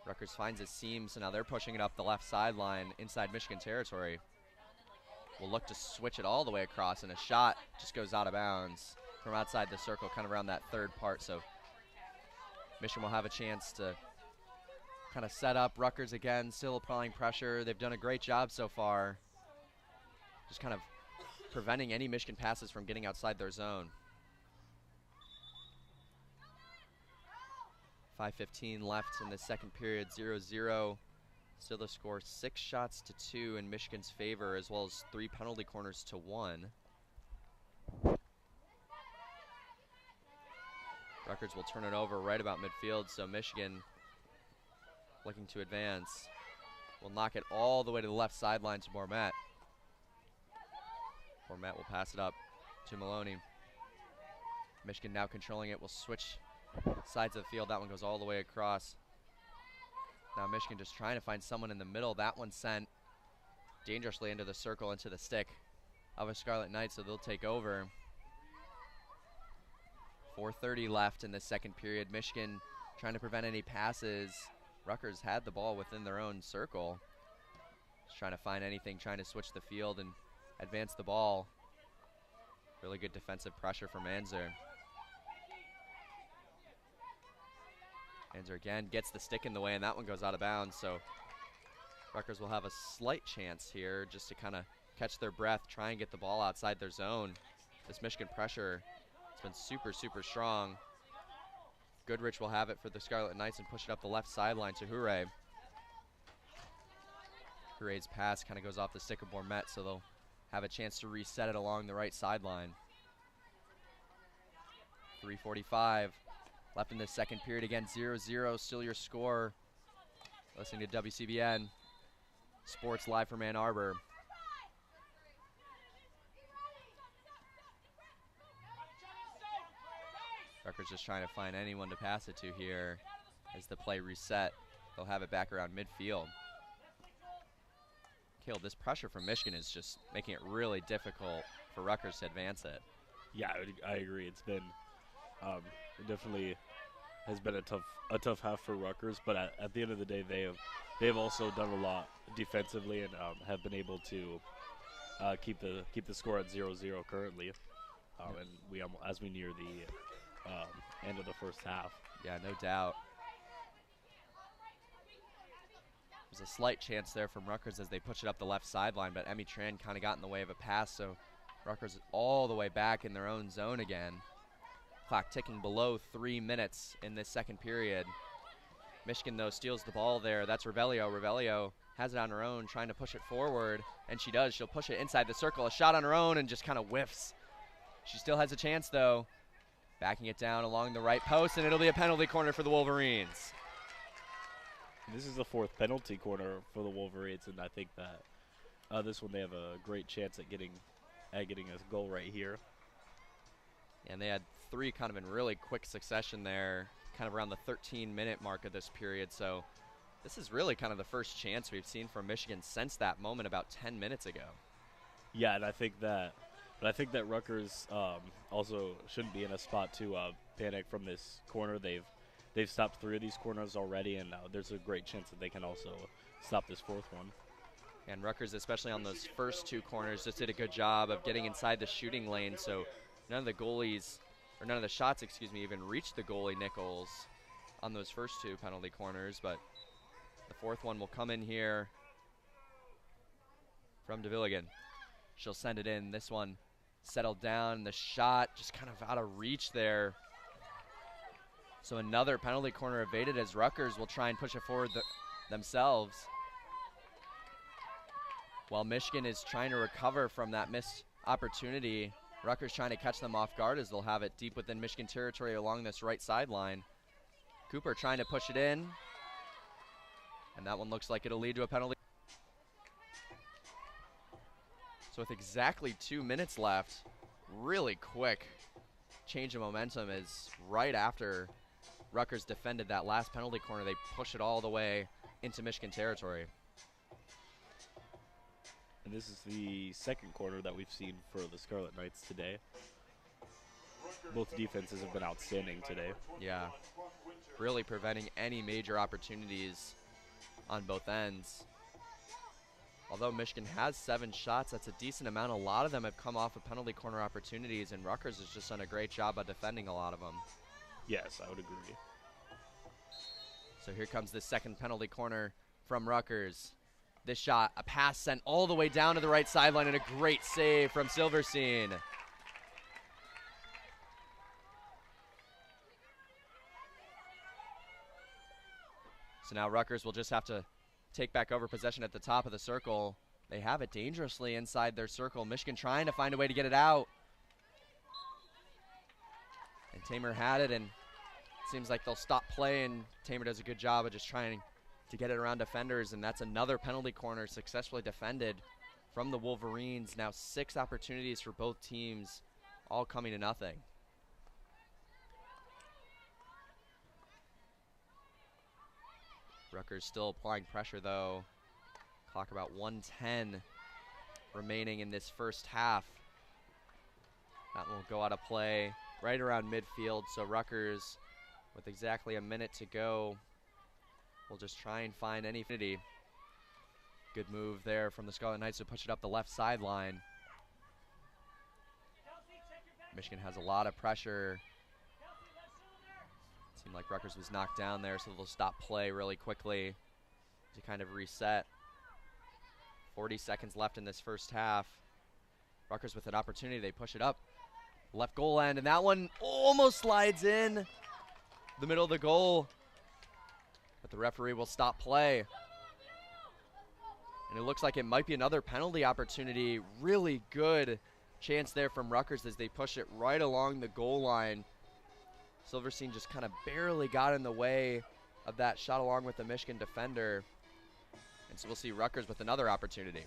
Rutgers finds a seam, so now they're pushing it up the left sideline inside Michigan territory. Will look to switch it all the way across, and a shot just goes out of bounds from outside the circle, kind of around that third part. So Michigan will have a chance to kind of set up. Rutgers again, still applying pressure. They've done a great job so far, just kind of preventing any Michigan passes from getting outside their zone. 5:15 left in the second period, 0-0. Still the score 6 shots to 2 in Michigan's favor, as well as 3 penalty corners to 1. Rutgers will turn it over right about midfield, so Michigan looking to advance. Will knock it all the way to the left sideline to Mormet. Mormet will pass it up to Maloney. Michigan now controlling it, will switch sides of the field. That one goes all the way across. Now Michigan just trying to find someone in the middle. That one sent dangerously into the circle, into the stick of a Scarlet Knight, so they'll take over. 4:30 left in the second period. Michigan trying to prevent any passes. Rutgers had the ball within their own circle. Just trying to find anything, trying to switch the field and advance the ball. Really good defensive pressure from Anzer. Anzer again gets the stick in the way, and that one goes out of bounds. So Rutgers will have a slight chance here just to kind of catch their breath, try and get the ball outside their zone. This Michigan pressure has been super, super strong. Goodrich will have it for the Scarlet Knights and push it up the left sideline to Hure. Hure's pass kind of goes off the stick of Bourmet, so they'll have a chance to reset it along the right sideline. 3:45 left in the second period. Again, 0-0, still your score. Listening to WCBN Sports live from Ann Arbor. Rutgers just trying to find anyone to pass it to here as the play reset. They'll have it back around midfield. Caleb, this pressure from Michigan is just making it really difficult for Rutgers to advance it. Yeah, I agree. It's been it definitely has been a tough half for Rutgers, but at the end of the day, they have also done a lot defensively and have been able to keep the score at 0-0 currently. And as we near the end of the first half. Yeah, no doubt. There's a slight chance there from Rutgers as they push it up the left sideline, but Emmy Tran kind of got in the way of a pass, so Rutgers is all the way back in their own zone again. Clock ticking below 3 minutes in this second period. Michigan, though, steals the ball there. That's Revelio. Revelio has it on her own, trying to push it forward, and she does. She'll push it inside the circle. A shot on her own and just kind of whiffs. She still has a chance, though. Backing it down along the right post, and it'll be a penalty corner for the Wolverines. This is the fourth penalty corner for the Wolverines, and I think that this one they have a great chance at getting a goal right here. And they had 3 kind of in really quick succession there, kind of around the 13-minute mark of this period. So this is really kind of the first chance we've seen from Michigan since that moment about 10 minutes ago. Yeah, and I think that Rutgers also shouldn't be in a spot to panic from this corner. They've stopped 3 of these corners already, and there's a great chance that they can also stop this 4th one. And Rutgers, especially on those first 2 corners, just did a good job of getting inside the shooting lane, so none of the shots, even reached the goalie Nichols on those first 2 penalty corners, but the 4th one will come in here from DeVilligan. She'll send it in. This one settled down. The shot just kind of out of reach there. So another penalty corner evaded as Rutgers will try and push it forward themselves. While Michigan is trying to recover from that missed opportunity, Rutgers trying to catch them off guard as they'll have it deep within Michigan territory along this right sideline. Cooper trying to push it in. And that one looks like it'll lead to a penalty. So with exactly 2 minutes left, really quick change of momentum is right after Rutgers defended that last penalty corner, they push it all the way into Michigan territory. And this is the second corner that we've seen for the Scarlet Knights today. Both defenses have been outstanding today. Yeah, really preventing any major opportunities on both ends. Although Michigan has 7 shots, that's a decent amount. A lot of them have come off of penalty corner opportunities, and Rutgers has just done a great job of defending a lot of them. Yes, I would agree. So here comes the second penalty corner from Rutgers. This shot, a pass sent all the way down to the right sideline, and a great save from Silverstein. So now Rutgers will just have to take back over possession at the top of the circle. They have it dangerously inside their circle. Michigan trying to find a way to get it out. And Tamer had it, and it seems like they'll stop play, and Tamer does a good job of just trying to get it around defenders, and that's another penalty corner successfully defended from the Wolverines. Now 6 opportunities for both teams, all coming to nothing. Rutgers still applying pressure, though. Clock about 1:10 remaining in this first half. That will go out of play right around midfield, so Rutgers With exactly a minute to go, we'll just try and find any affinity. Good move there from the Scarlet Knights to push it up the left sideline. Michigan has a lot of pressure. Seemed like Rutgers was knocked down there, so they'll stop play really quickly to kind of reset. 40 seconds left in this first half. Rutgers with an opportunity, they push it up. Left goal end, and that one almost slides in the middle of the goal. But the referee will stop play. And it looks like it might be another penalty opportunity. Really good chance there from Rutgers as they push it right along the goal line. Silverstein just kind of barely got in the way of that shot along with the Michigan defender. And so we'll see Rutgers with another opportunity.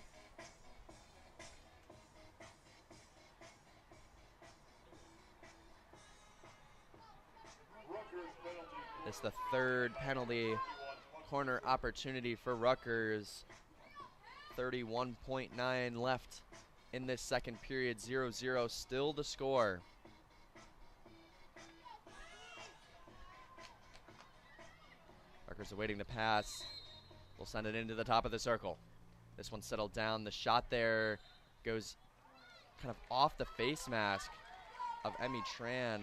It's the third penalty corner opportunity for Rutgers. 31.9 left in this second period. 0-0 still the score. Rutgers awaiting the pass. We'll send it into the top of the circle. This one settled down. The shot there goes kind of off the face mask of Emmy Tran.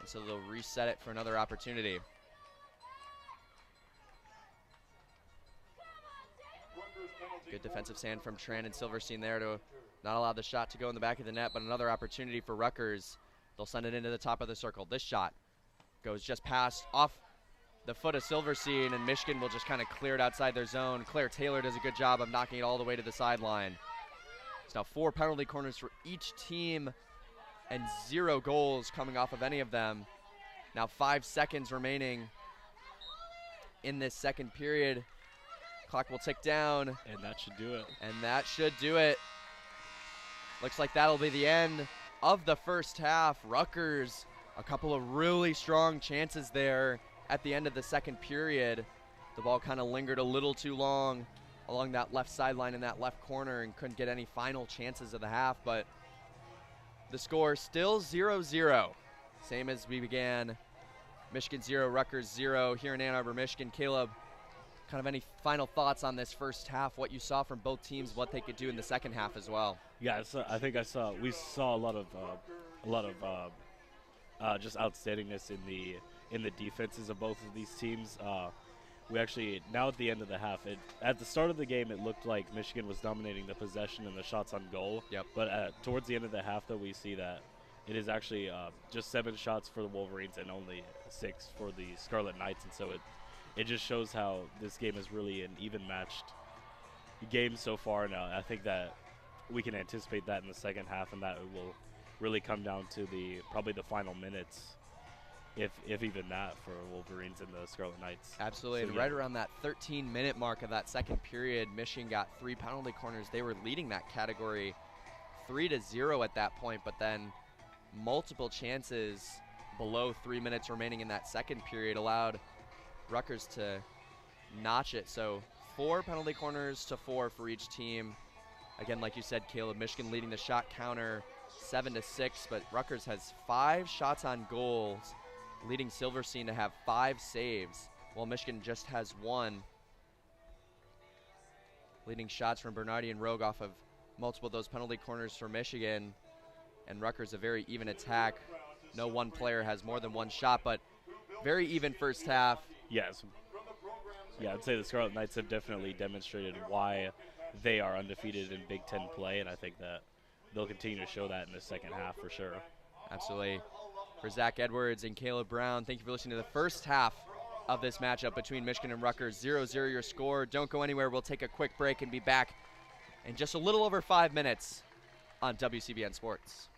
And so they'll reset it for another opportunity. Good defensive stand from Tran and Silverstein there to not allow the shot to go in the back of the net, but another opportunity for Rutgers. They'll send it into the top of the circle. This shot goes just past off the foot of Silverstein, and Michigan will just kind of clear it outside their zone. Claire Taylor does a good job of knocking it all the way to the sideline. It's now 4 penalty corners for each team and 0 goals coming off of any of them. Now 5 seconds remaining in this second period. Clock will tick down. And that should do it. And that should do it. Looks like that'll be the end of the first half. Rutgers, a couple of really strong chances there at the end of the second period. The ball kind of lingered a little too long along that left sideline in that left corner and couldn't get any final chances of the half, but the score still 0-0. Same as we began. Michigan 0, Rutgers 0 here in Ann Arbor, Michigan. Caleb, kind of any final thoughts on this first half, what you saw from both teams, what they could do in the second half as well? Yeah, I think we saw a lot of just outstandingness in the defenses of both of these teams. We actually, now at the end of the half, at the start of the game, it looked like Michigan was dominating the possession and the shots on goal. Yep. But towards the end of the half, though, we see that it is actually just 7 shots for the Wolverines and only 6 for the Scarlet Knights. And so it just shows how this game is really an even-matched game so far. And I think that we can anticipate that in the second half, and that it will really come down to probably the final minutes. If even that, for Wolverines and the Scarlet Knights. Absolutely, so, and right around that 13-minute mark of that second period, Michigan got 3 penalty corners. They were leading that category 3-0 at that point, but then multiple chances below 3 minutes remaining in that second period allowed Rutgers to notch it. So 4 penalty corners to 4 for each team. Again, like you said, Caleb, Michigan leading the shot counter 7-6, but Rutgers has 5 shots on goals, leading Silverstein to have 5 saves, while Michigan just has 1. Leading shots from Bernardi and Rogue off of multiple of those penalty corners for Michigan, and Rutgers a very even attack. No one player has more than 1 shot, but very even first half. Yes. Yeah, I'd say the Scarlet Knights have definitely demonstrated why they are undefeated in Big Ten play, and I think that they'll continue to show that in the second half for sure. Absolutely. For Zach Edwards and Caleb Brown, thank you for listening to the first half of this matchup between Michigan and Rutgers. 0-0 your score. Don't go anywhere. We'll take a quick break and be back in just a little over 5 minutes on WCBN Sports.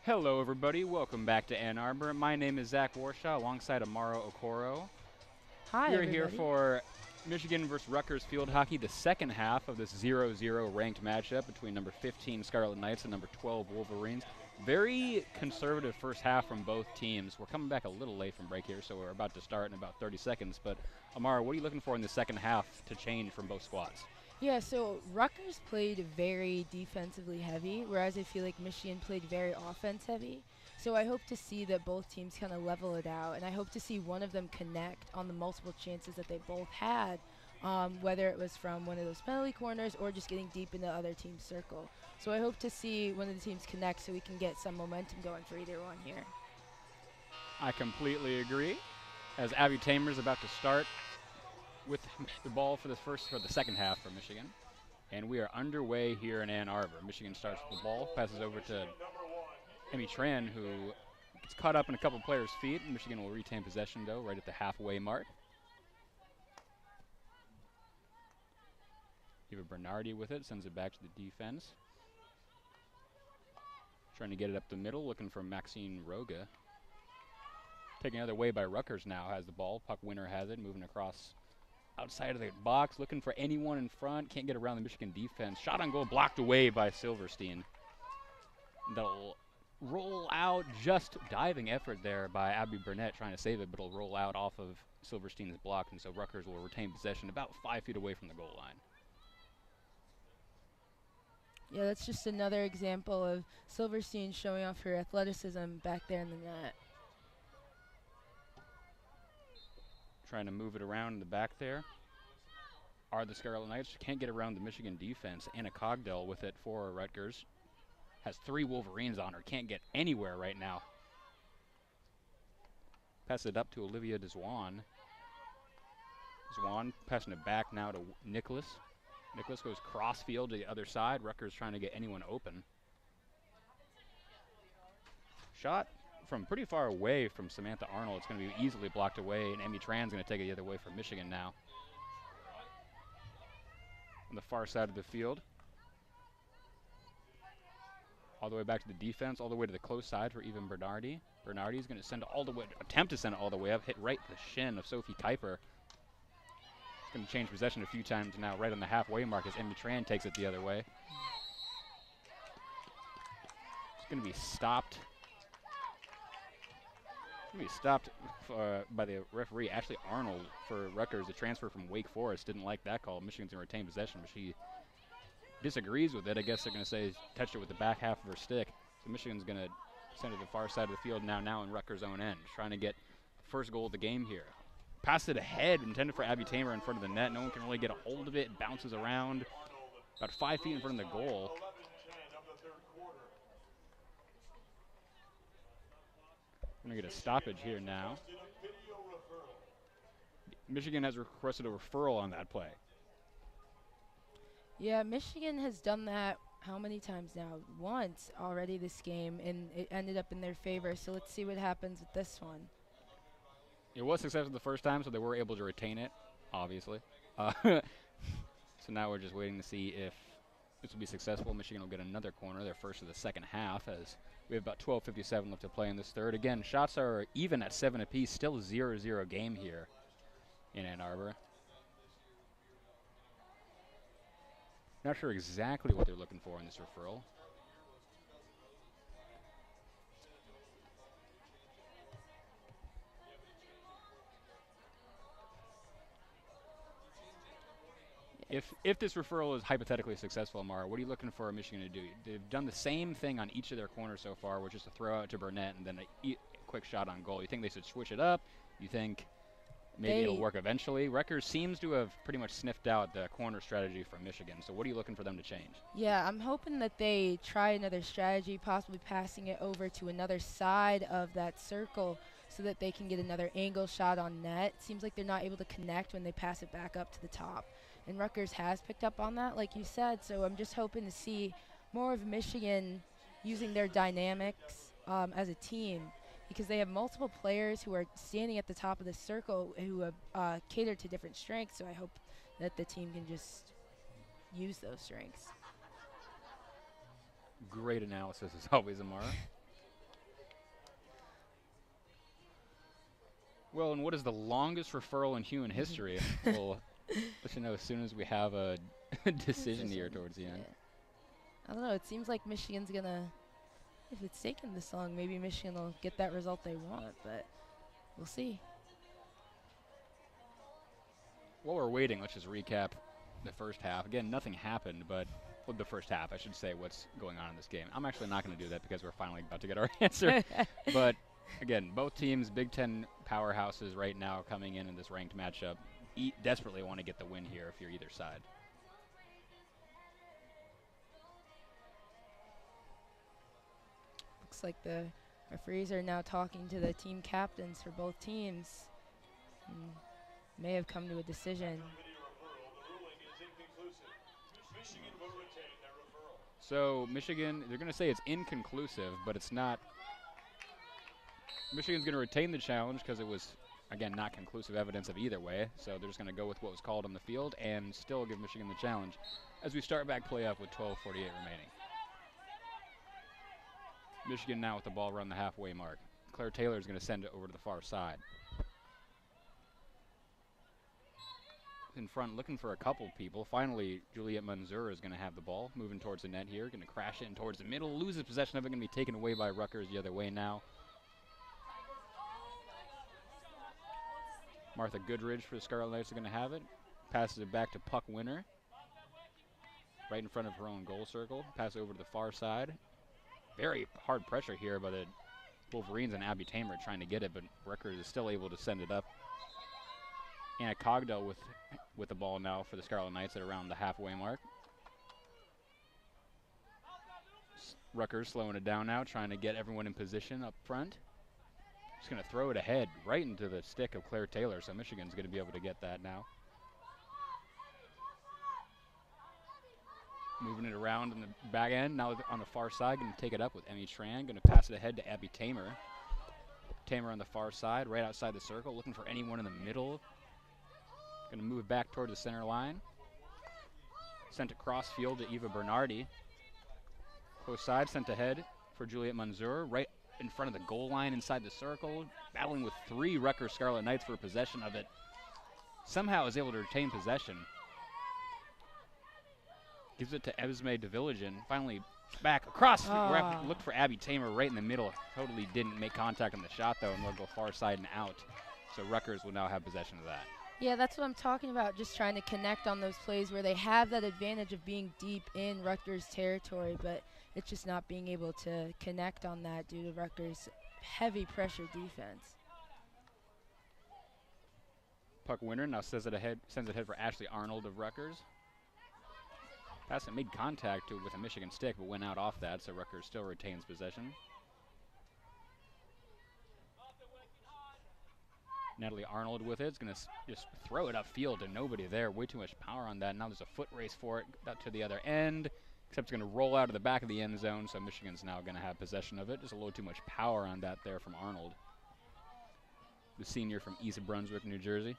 Hello, everybody. Welcome back to Ann Arbor. My name is Zach Warshaw alongside Amara Okoro. Hi, We're everybody. here for Michigan versus Rutgers field hockey, the second half of this 0-0 ranked matchup between number 15 Scarlet Knights and number 12 Wolverines. Very conservative first half from both teams. We're coming back a little late from break here, so we're about to start in about 30 seconds. But, Amara, what are you looking for in the second half to change from both squads? Yeah, so Rutgers played very defensively heavy, whereas I feel like Michigan played very offense heavy. So I hope to see that both teams kind of level it out, and I hope to see one of them connect on the multiple chances that they both had, whether it was from one of those penalty corners or just getting deep in the other team's circle. So I hope to see one of the teams connect so we can get some momentum going for either one here. I completely agree. As Abby Tamer's about to start with the ball for the second half for Michigan. And we are underway here in Ann Arbor. Michigan starts with the ball, passes over to Emmy Tran, who gets caught up in a couple players' feet. Michigan will retain possession, though, right at the halfway mark. Eva Bernardi with it, sends it back to the defense. Trying to get it up the middle, looking for Maxine Roga. Taken another way by Rutgers now, has the ball. Puck winner has it, moving across outside of the box, looking for anyone in front. Can't get around the Michigan defense. Shot on goal blocked away by Silverstein. They'll roll out, just diving effort there by Abby Burnett trying to save it, but it'll roll out off of Silverstein's block, and so Rutgers will retain possession about 5 feet away from the goal line. Yeah, that's just another example of Silverstein showing off her athleticism back there in the net. Trying to move it around in the back there are the Scarlet Knights. Can't get around the Michigan defense. Anna Cogdell with it for Rutgers. Has 3 Wolverines on her. Can't get anywhere right now. Pass it up to Olivia Deswan. Deswan passing it back now to Nicholas. Nicholas goes cross field to the other side. Rutgers trying to get anyone open. Shot from pretty far away from Samantha Arnold. It's going to be easily blocked away, and Emmy Tran's going to take it the other way for Michigan now. On the far side of the field. All the way back to the defense, all the way to the close side for Eva Bernardi. Bernardi's going to send it all the way, attempt to send it all the way up, hit right in the shin of Sophie Kuiper. It's going to change possession a few times now, right on the halfway mark as Emmy Tran takes it the other way. It's going to be stopped. By the referee, Ashley Arnold for Rutgers. The transfer from Wake Forest didn't like that call. Michigan's going to retain possession, but she disagrees with it. I guess they're going to say touched it with the back half of her stick. So Michigan's going to send it to the far side of the field now in Rutgers' own end, trying to get the first goal of the game here. Pass it ahead, intended for Abby Tamer in front of the net. No one can really get a hold of it. It bounces around about 5 feet in front of the goal. We're going to get a stoppage here now. Michigan has requested a referral on that play. Yeah, Michigan has done that how many times now? Once already this game, and it ended up in their favor. So let's see what happens with this one. It was successful the first time, so they were able to retain it, obviously. So now we're just waiting to see if this will be successful. Michigan will get another corner, their first of the second half, as we have about 12:57 left to play in this third. Again, shots are even at 7 apiece, still a 0-0 game here in Ann Arbor. Not sure exactly what they're looking for in this referral. If this referral is hypothetically successful, Amara, what are you looking for Michigan to do? They've done the same thing on each of their corners so far, which is to throw out to Burnett and then a quick shot on goal. You think they should switch it up? You think maybe it'll work eventually? Rutgers seems to have pretty much sniffed out the corner strategy from Michigan, so what are you looking for them to change? Yeah, I'm hoping that they try another strategy, possibly passing it over to another side of that circle so that they can get another angle shot on net. Seems like they're not able to connect when they pass it back up to the top. And Rutgers has picked up on that, like you said, so I'm just hoping to see more of Michigan using their dynamics as a team, because they have multiple players who are standing at the top of the circle who have catered to different strengths, so I hope that the team can just use those strengths. Great analysis as always, Amara. Well, and what is the longest referral in human history? We'll let you know as soon as we have a decision here towards the end. I don't know. It seems like Michigan's going to, if it's taken this long, maybe Michigan will get that result they want, but we'll see. While we're waiting, let's just recap the first half. Again, nothing happened, but well, the first half, I should say, what's going on in this game. I'm actually not going to do that because we're finally about to get our answer. But, again, both teams, Big Ten powerhouses right now coming in this ranked matchup, desperately want to get the win here if you're either side. Looks like the referees are now talking to the team captains for both teams. May have come to a decision. So Michigan, they're going to say it's inconclusive, but it's not. Michigan's going to retain the challenge because it was, again, not conclusive evidence of either way. So they're just going to go with what was called on the field and still give Michigan the challenge as we start back play up with 12:48 remaining. Michigan now with the ball around the halfway mark. Claire Taylor is going to send it over to the far side. In front, looking for a couple people. Finally, Juliet Manzur is going to have the ball, moving towards the net here, going to crash it in towards the middle, loses possession of it, going to be taken away by Rutgers the other way now. Martha Goodridge for the Scarlet Knights are going to have it. Passes it back to Puck Winner, right in front of her own goal circle. Pass it over to the far side. Very hard pressure here by the Wolverines and Abby Tamer trying to get it, but Rutgers is still able to send it up. Anna Cogdell with the ball now for the Scarlet Knights at around the halfway mark. Rutgers slowing it down now, trying to get everyone in position up front. Just going to throw it ahead right into the stick of Claire Taylor, so Michigan's going to be able to get that now. Moving it around in the back end, now on the far side, going to take it up with Emmy Tran, going to pass it ahead to Abby Tamer. Tamer on the far side, right outside the circle, looking for anyone in the middle. Going to move back toward the center line. Sent across field to Eva Bernardi. Close side, sent ahead for Juliet Manzur, right in front of the goal line inside the circle, battling with 3 Rutgers Scarlet Knights for possession of it. Somehow is able to retain possession. Gives it to Esme DeVilligen. Finally back across. Looked for Abby Tamer right in the middle. Totally didn't make contact on the shot, though, and they'll go far side and out. So Rutgers will now have possession of that. Yeah, that's what I'm talking about, just trying to connect on those plays where they have that advantage of being deep in Rutgers territory, but it's just not being able to connect on that due to Rutgers' heavy pressure defense. Puck Winner now sends it ahead for Ashley Arnold of Rutgers. Pass it made contact with a Michigan stick, but went out off that, so Rutgers still retains possession. Natalie Arnold with it. It's going to just throw it upfield to nobody there. Way too much power on that. Now there's a foot race for it out to the other end, except it's going to roll out of the back of the end zone, so Michigan's now going to have possession of it. Just a little too much power on that there from Arnold, the senior from East Brunswick, New Jersey.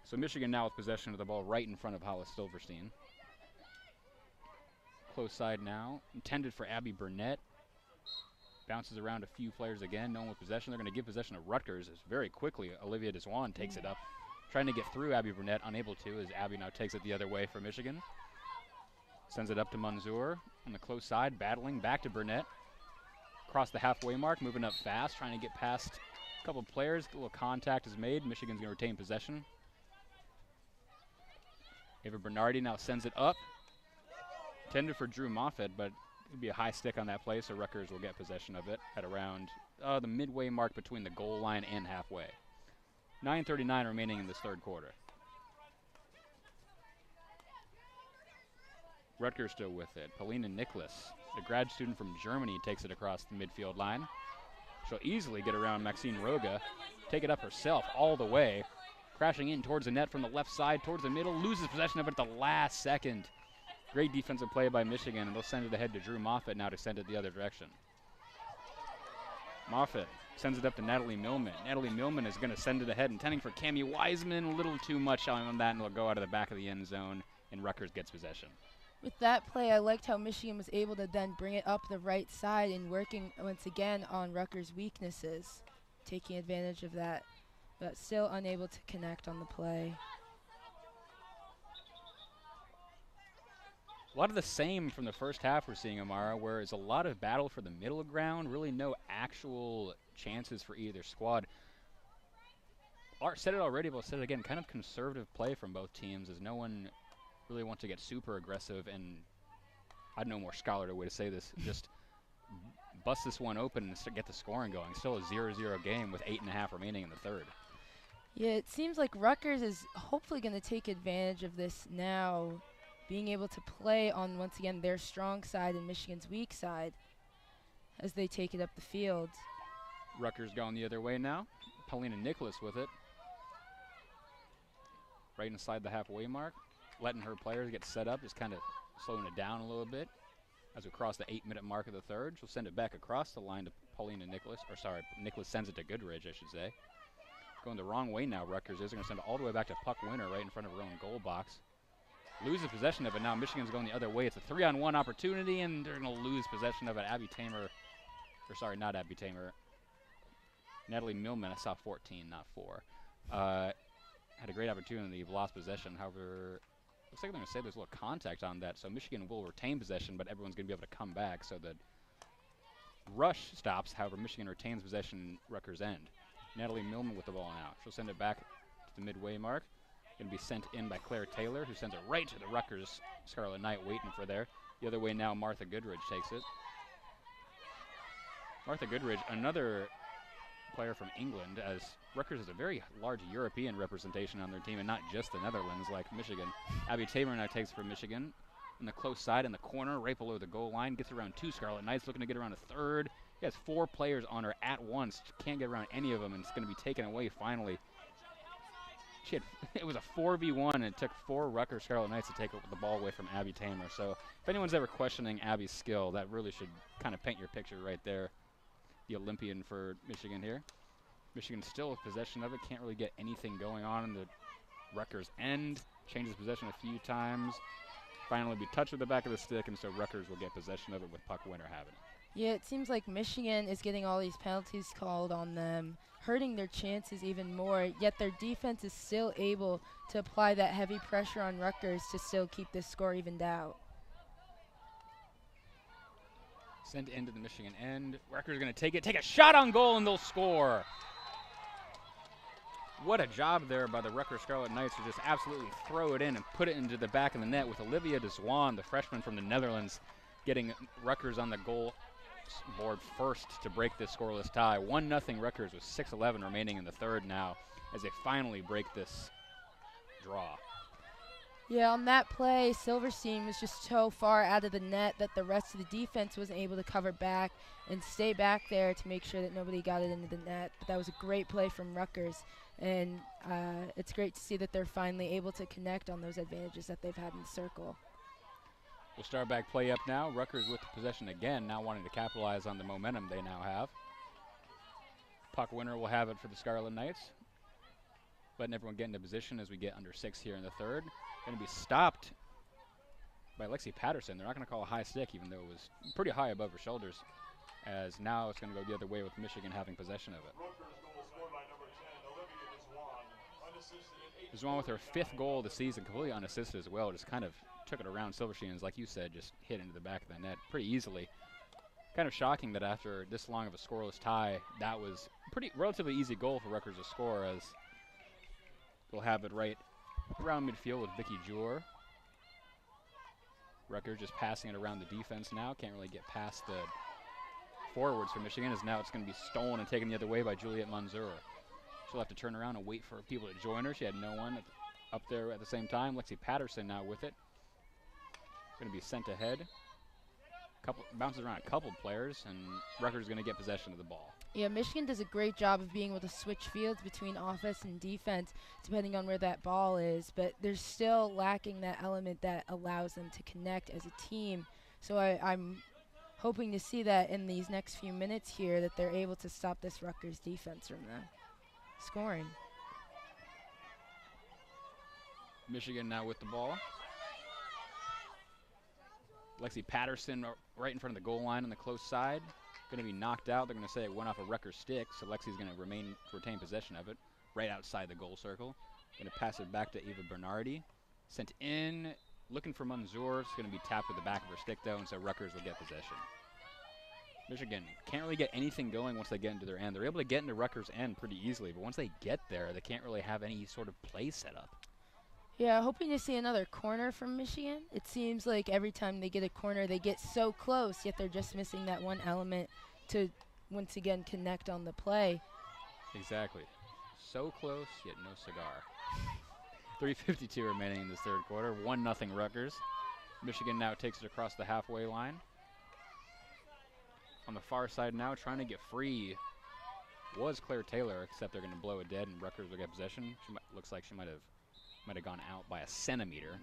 So Michigan now with possession of the ball right in front of Hollis Silverstein. Close side now, intended for Abby Burnett. Bounces around a few players again, no one with possession. They're going to give possession to Rutgers as very quickly Olivia Deswan takes it up. Trying to get through Abby Burnett, unable to, as Abby now takes it the other way for Michigan. Sends it up to Manzur on the close side, battling back to Burnett. Across the halfway mark, moving up fast, trying to get past a couple of players. A little contact is made. Michigan's going to retain possession. Ava Bernardi now sends it up. Intended for Drew Moffitt, but it'd be a high stick on that play, so Rutgers will get possession of it at around the midway mark between the goal line and halfway. 9:39 remaining in this third quarter. Rutgers still with it. Paulina Nicholas, the grad student from Germany, takes it across the midfield line. She'll easily get around Maxine Roga, take it up herself all the way, crashing in towards the net from the left side, towards the middle, loses possession of it at the last second. Great defensive play by Michigan, and they'll send it ahead to Drew Moffitt now to send it the other direction. Moffitt sends it up to Natalie Millman. Natalie Millman is going to send it ahead, intending for Cammie Wiseman. A little too much on that, and it'll go out of the back of the end zone, and Rutgers gets possession. With that play, I liked how Michigan was able to then bring it up the right side and working once again on Rutgers' weaknesses. taking advantage of that, but still unable to connect on the play. A lot of the same from the first half we're seeing, Amara, where it's a lot of battle for the middle ground, really no actual chances for either squad. Art said it already, but I'll say it again, kind of conservative play from both teams, as no one really wants to get super aggressive and, I know more scholarly way to say this, just bust this one open and get the scoring going. Still a 0-0 game with 8.5 remaining in the third. Yeah, it seems like Rutgers is hopefully going to take advantage of this now, being able to play on, once again, their strong side and Michigan's weak side as they take it up the field. Rutgers going the other way now. Paulina Nicholas with it. Right inside the halfway mark, letting her players get set up, just kind of slowing it down a little bit as we cross the 8-minute mark of the third. She'll send it back across the line to Paulina Nicholas, or sorry, Nicholas sends it to Goodridge, I should say. Going the wrong way now, Rutgers is. They're going to send it all the way back to Puck Winner right in front of her own goal box. Loses possession of it now. Michigan's going the other way. It's a 3-on-1 opportunity, and they're going to lose possession of it. Abby Tamer, or sorry, not Abby Tamer. Natalie Millman, I saw 14, not 4. Had a great opportunity. You've lost possession. However, looks like they're going to say there's a little contact on that, so Michigan will retain possession, but everyone's going to be able to come back, so the rush stops. However, Michigan retains possession, Rutgers end. Natalie Millman with the ball now. She'll send it back to the midway mark. Going to be sent in by Claire Taylor, who sends it right to the Rutgers Scarlet Knight waiting for there. The other way now, Martha Goodridge takes it. Martha Goodridge, another player from England, as Rutgers has a very large European representation on their team and not just the Netherlands like Michigan. Abby Tamer now takes it for Michigan. On the close side in the corner, right below the goal line, gets around 2 Scarlet Knights, looking to get around a third. He has 4 players on her at once. Can't get around any of them, and it's going to be taken away finally. It was a 4v1, and it took 4 Rutgers Scarlet Knights to take the ball away from Abby Tamer. So if anyone's ever questioning Abby's skill, that really should kind of paint your picture right there. The Olympian for Michigan here. Michigan still with possession of it. Can't really get anything going on in the Rutgers end. Changes possession a few times. Finally be touched with the back of the stick, and so Rutgers will get possession of it with Puck Winner having it. Yeah, it seems like Michigan is getting all these penalties called on them, hurting their chances even more, yet their defense is still able to apply that heavy pressure on Rutgers to still keep this score evened out. Sent into the Michigan end. Rutgers going to take a shot on goal, and they'll score. What a job there by the Rutgers Scarlet Knights to just absolutely throw it in and put it into the back of the net, with Olivia de Zwaan, the freshman from the Netherlands, getting Rutgers on the goal board first to break this scoreless tie. 1-0 Rutgers with 6:11 remaining in the third now, as they finally break this draw. Yeah, on that play, Silverstein was just so far out of the net that the rest of the defense wasn't able to cover back and stay back there to make sure that nobody got it into the net. But that was a great play from Rutgers, and it's great to see that they're finally able to connect on those advantages that they've had in the circle. We'll start back play up now. Rutgers with the possession again, now wanting to capitalize on the momentum they now have. Puck Winner will have it for the Scarlet Knights. Letting everyone get into position as we get under 6 here in the third. Going to be stopped by Lexi Patterson. They're not going to call a high stick, even though it was pretty high above her shoulders, as now it's going to go the other way with Michigan having possession of it. This one with her 5th goal of the season, completely unassisted as well. Just kind of took it around Silverstein's, like you said, just hit into the back of the net pretty easily. Kind of shocking that after this long of a scoreless tie, that was relatively easy goal for Rutgers to score, as they'll have it right around midfield with Vicky Jure. Rutgers just passing it around the defense now. Can't really get past the forwards for Michigan, as now it's going to be stolen and taken the other way by Juliet Manzur. She'll have to turn around and wait for people to join her. She had no one up there at the same time. Lexi Patterson now with it. Going to be sent ahead. Bounces around a couple players, and Rutgers is going to get possession of the ball. Yeah, Michigan does a great job of being able to switch fields between offense and defense depending on where that ball is, but they're still lacking that element that allows them to connect as a team. So I'm hoping to see that in these next few minutes here, that they're able to stop this Rutgers defense from scoring. Michigan now with the ball. Lexi Patterson right in front of the goal line on the close side. going to be knocked out. They're going to say it went off a Rutgers stick, so Lexi's going to retain possession of it right outside the goal circle. Going to pass it back to Eva Bernardi. Sent in, looking for Manzour. It's going to be tapped with the back of her stick, though, and so Rutgers will get possession. Michigan can't really get anything going once they get into their end. They're able to get into Rutgers' end pretty easily, but once they get there, they can't really have any sort of play set up. Yeah, hoping to see another corner from Michigan. It seems like every time they get a corner, they get so close, yet they're just missing that one element to, once again, connect on the play. Exactly. So close, yet no cigar. 3:52 remaining in this third quarter. 1-0 Rutgers. Michigan now takes it across the halfway line. On the far side now, trying to get free was Claire Taylor, except they're going to blow it dead, and Rutgers will get possession. Looks like she might have gone out by a centimeter,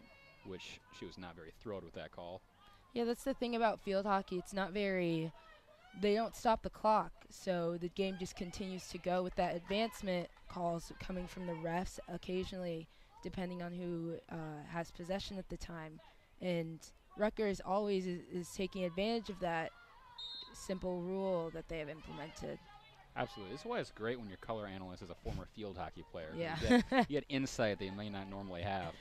which she was not very thrilled with that call. Yeah, that's the thing about field hockey. It's not very, they don't stop the clock, so the game just continues to go with that advancement calls coming from the refs occasionally, depending on who has possession at the time. And Rutgers always is taking advantage of that simple rule that they have implemented. Absolutely. This is why it's great when your color analyst is a former field hockey player. Yeah. You get insight that you may not normally have.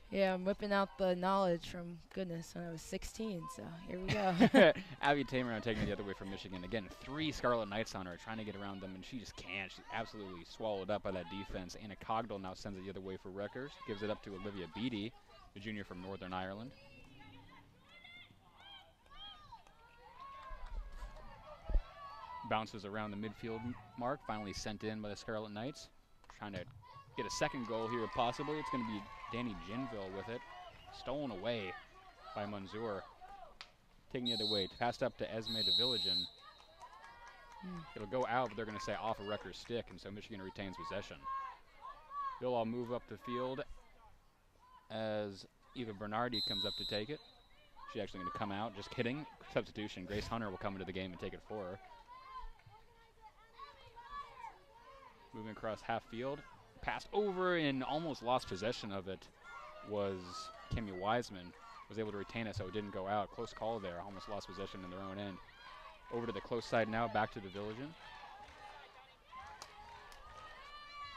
Yeah, I'm whipping out the knowledge from, goodness, when I was 16, so here we go. Abby Tamer now taking it the other way from Michigan. Again, 3 Scarlet Knights on her, trying to get around them, and she just can't. She's absolutely swallowed up by that defense. Anna Cogdell now sends it the other way for Rutgers. Gives it up to Olivia Beattie, the junior from Northern Ireland. Bounces around the midfield mark, finally sent in by the Scarlet Knights. Trying to get a second goal here, possibly. It's going to be Danny Ginville with it. Stolen away by Manzour. Taking the other way, passed up to Esme de Villagen. It'll go out, but they're going to say off a Rutgers stick, and so Michigan retains possession. They'll all move up the field as Eva Bernardi comes up to take it. She's actually going to come out, just kidding. Substitution, Grace Hunter will come into the game and take it for her. Moving across half field, passed over and almost lost possession of it was Kimmy Wiseman. Was able to retain it so it didn't go out. Close call there, almost lost possession in their own end. Over to the close side now, back to the Villagen.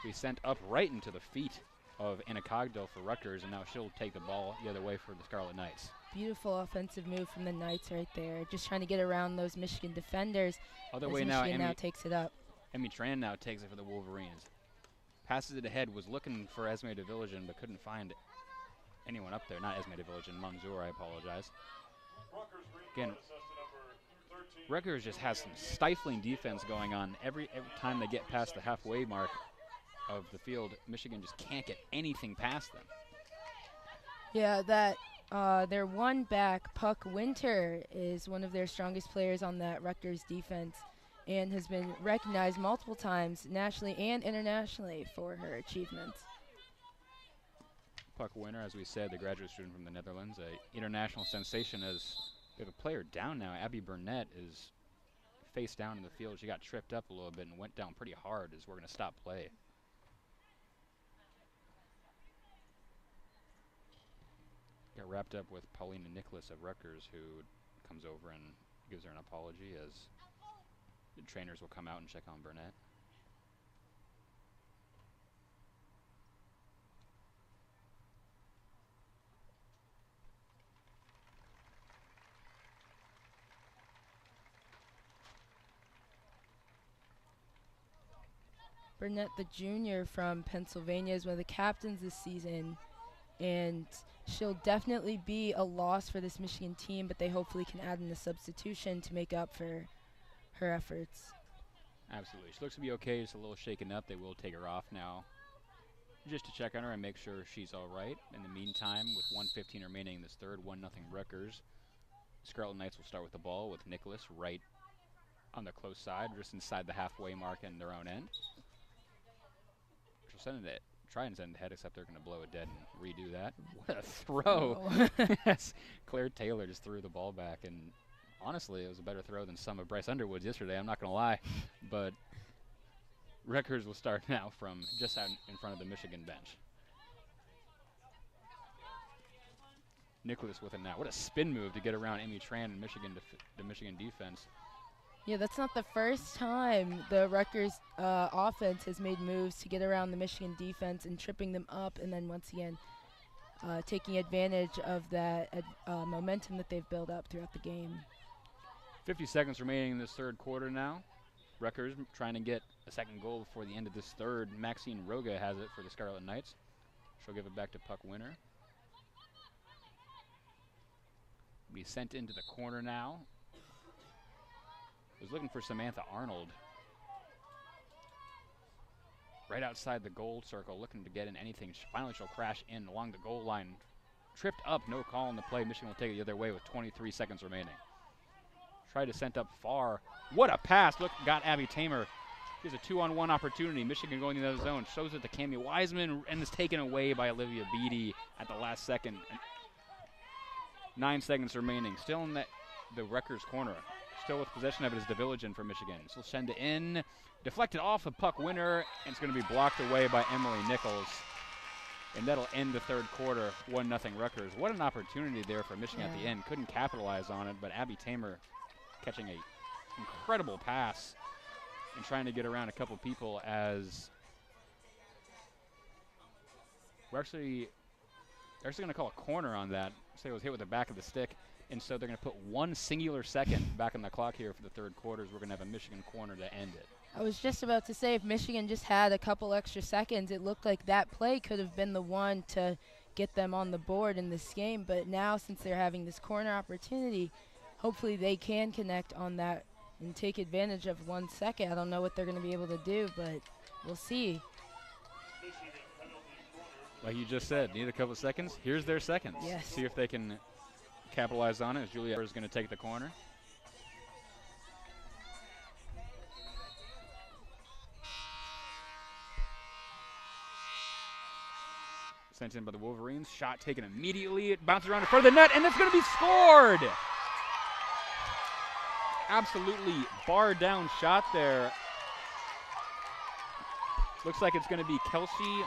We sent up right into the feet of Anna Cogdell for Rutgers, and now she'll take the ball the other way for the Scarlet Knights. Beautiful offensive move from the Knights right there. Just trying to get around those Michigan defenders. Other way now, Michigan now takes it up. Emmy Tran now takes it for the Wolverines. Passes it ahead, was looking for Esme de Villagen, but couldn't find anyone up there. Not Esme de Villagen, Manzour, I apologize. Again, Rutgers just has some stifling defense going on. Every time they get past the halfway mark of the field, Michigan just can't get anything past them. Yeah, that their one back, Puck Winter, is one of their strongest players on that Rutgers defense, and has been recognized multiple times nationally and internationally for her achievements. Puck Winter, as we said, the graduate student from the Netherlands, a international sensation. As we have a player down now. Abby Burnett is face down in the field. She got tripped up a little bit and went down pretty hard as we're going to stop play. Got wrapped up with Paulina Nicholas of Rutgers, who comes over and gives her an apology as the trainers will come out and check on Burnett. Burnett, the junior from Pennsylvania, is one of the captains this season, and she'll definitely be a loss for this Michigan team, but they hopefully can add in a substitution to make up for her efforts. Absolutely. She looks to be okay, just a little shaken up. They will take her off now just to check on her and make sure she's all right. In the meantime, with 1:15 remaining in this third, 1-0 Rutgers, Scarlet Knights will start with the ball with Nicholas right on the close side, just inside the halfway mark in their own end. She'll send it, try and send it ahead, except they're going to blow it dead and redo that. What a throw. Claire Taylor just threw the ball back, and honestly, it was a better throw than some of Bryce Underwood's yesterday, I'm not going to lie. But Rutgers will start now from just out in front of the Michigan bench. Nicholas with it now. What a spin move to get around Emmy Tran and the Michigan defense. Yeah, that's not the first time the Rutgers offense has made moves to get around the Michigan defense and tripping them up, and then once again taking advantage of that momentum that they've built up throughout the game. 50 seconds remaining in this third quarter now. Rutgers trying to get a second goal before the end of this third. Maxine Roga has it for the Scarlet Knights. She'll give it back to puck winner. Be sent into the corner now. Was looking for Samantha Arnold. Right outside the goal circle, looking to get in anything. Finally, she'll crash in along the goal line. Tripped up, no call on the play. Michigan will take it the other way with 23 seconds remaining. Tried to send up far. What a pass. Look, got Abby Tamer. Here's a 2-on-1 opportunity. Michigan going in the other zone. Shows it to Cami Wiseman and is taken away by Olivia Beatty at the last second. 9 seconds remaining. Still in the Rutgers corner. Still with possession of it is DeVilligen for Michigan. She'll send it in. Deflected off a puck winner, and it's going to be blocked away by Emily Nichols. And that'll end the third quarter, 1-0 Rutgers. What an opportunity there for Michigan at the end. Couldn't capitalize on it, but Abby Tamer catching an incredible pass and trying to get around a couple people as we're actually going to call a corner on that. Say it was hit with the back of the stick, and so they're going to put 1 singular second back on the clock here for the third quarters. We're going to have a Michigan corner to end it. I was just about to say, if Michigan just had a couple extra seconds, it looked like that play could have been the one to get them on the board in this game. But now, since they're having this corner opportunity, hopefully they can connect on that and take advantage of 1 second. I don't know what they're going to be able to do, but we'll see. Like you just said, need a couple seconds. Here's their seconds. Yes. See if they can capitalize on it as Julia is going to take the corner. Sent in by the Wolverines. Shot taken immediately. It bounces around in front of the net, and it's going to be scored! Absolutely bar down shot there. Looks like it's going to be Kelsey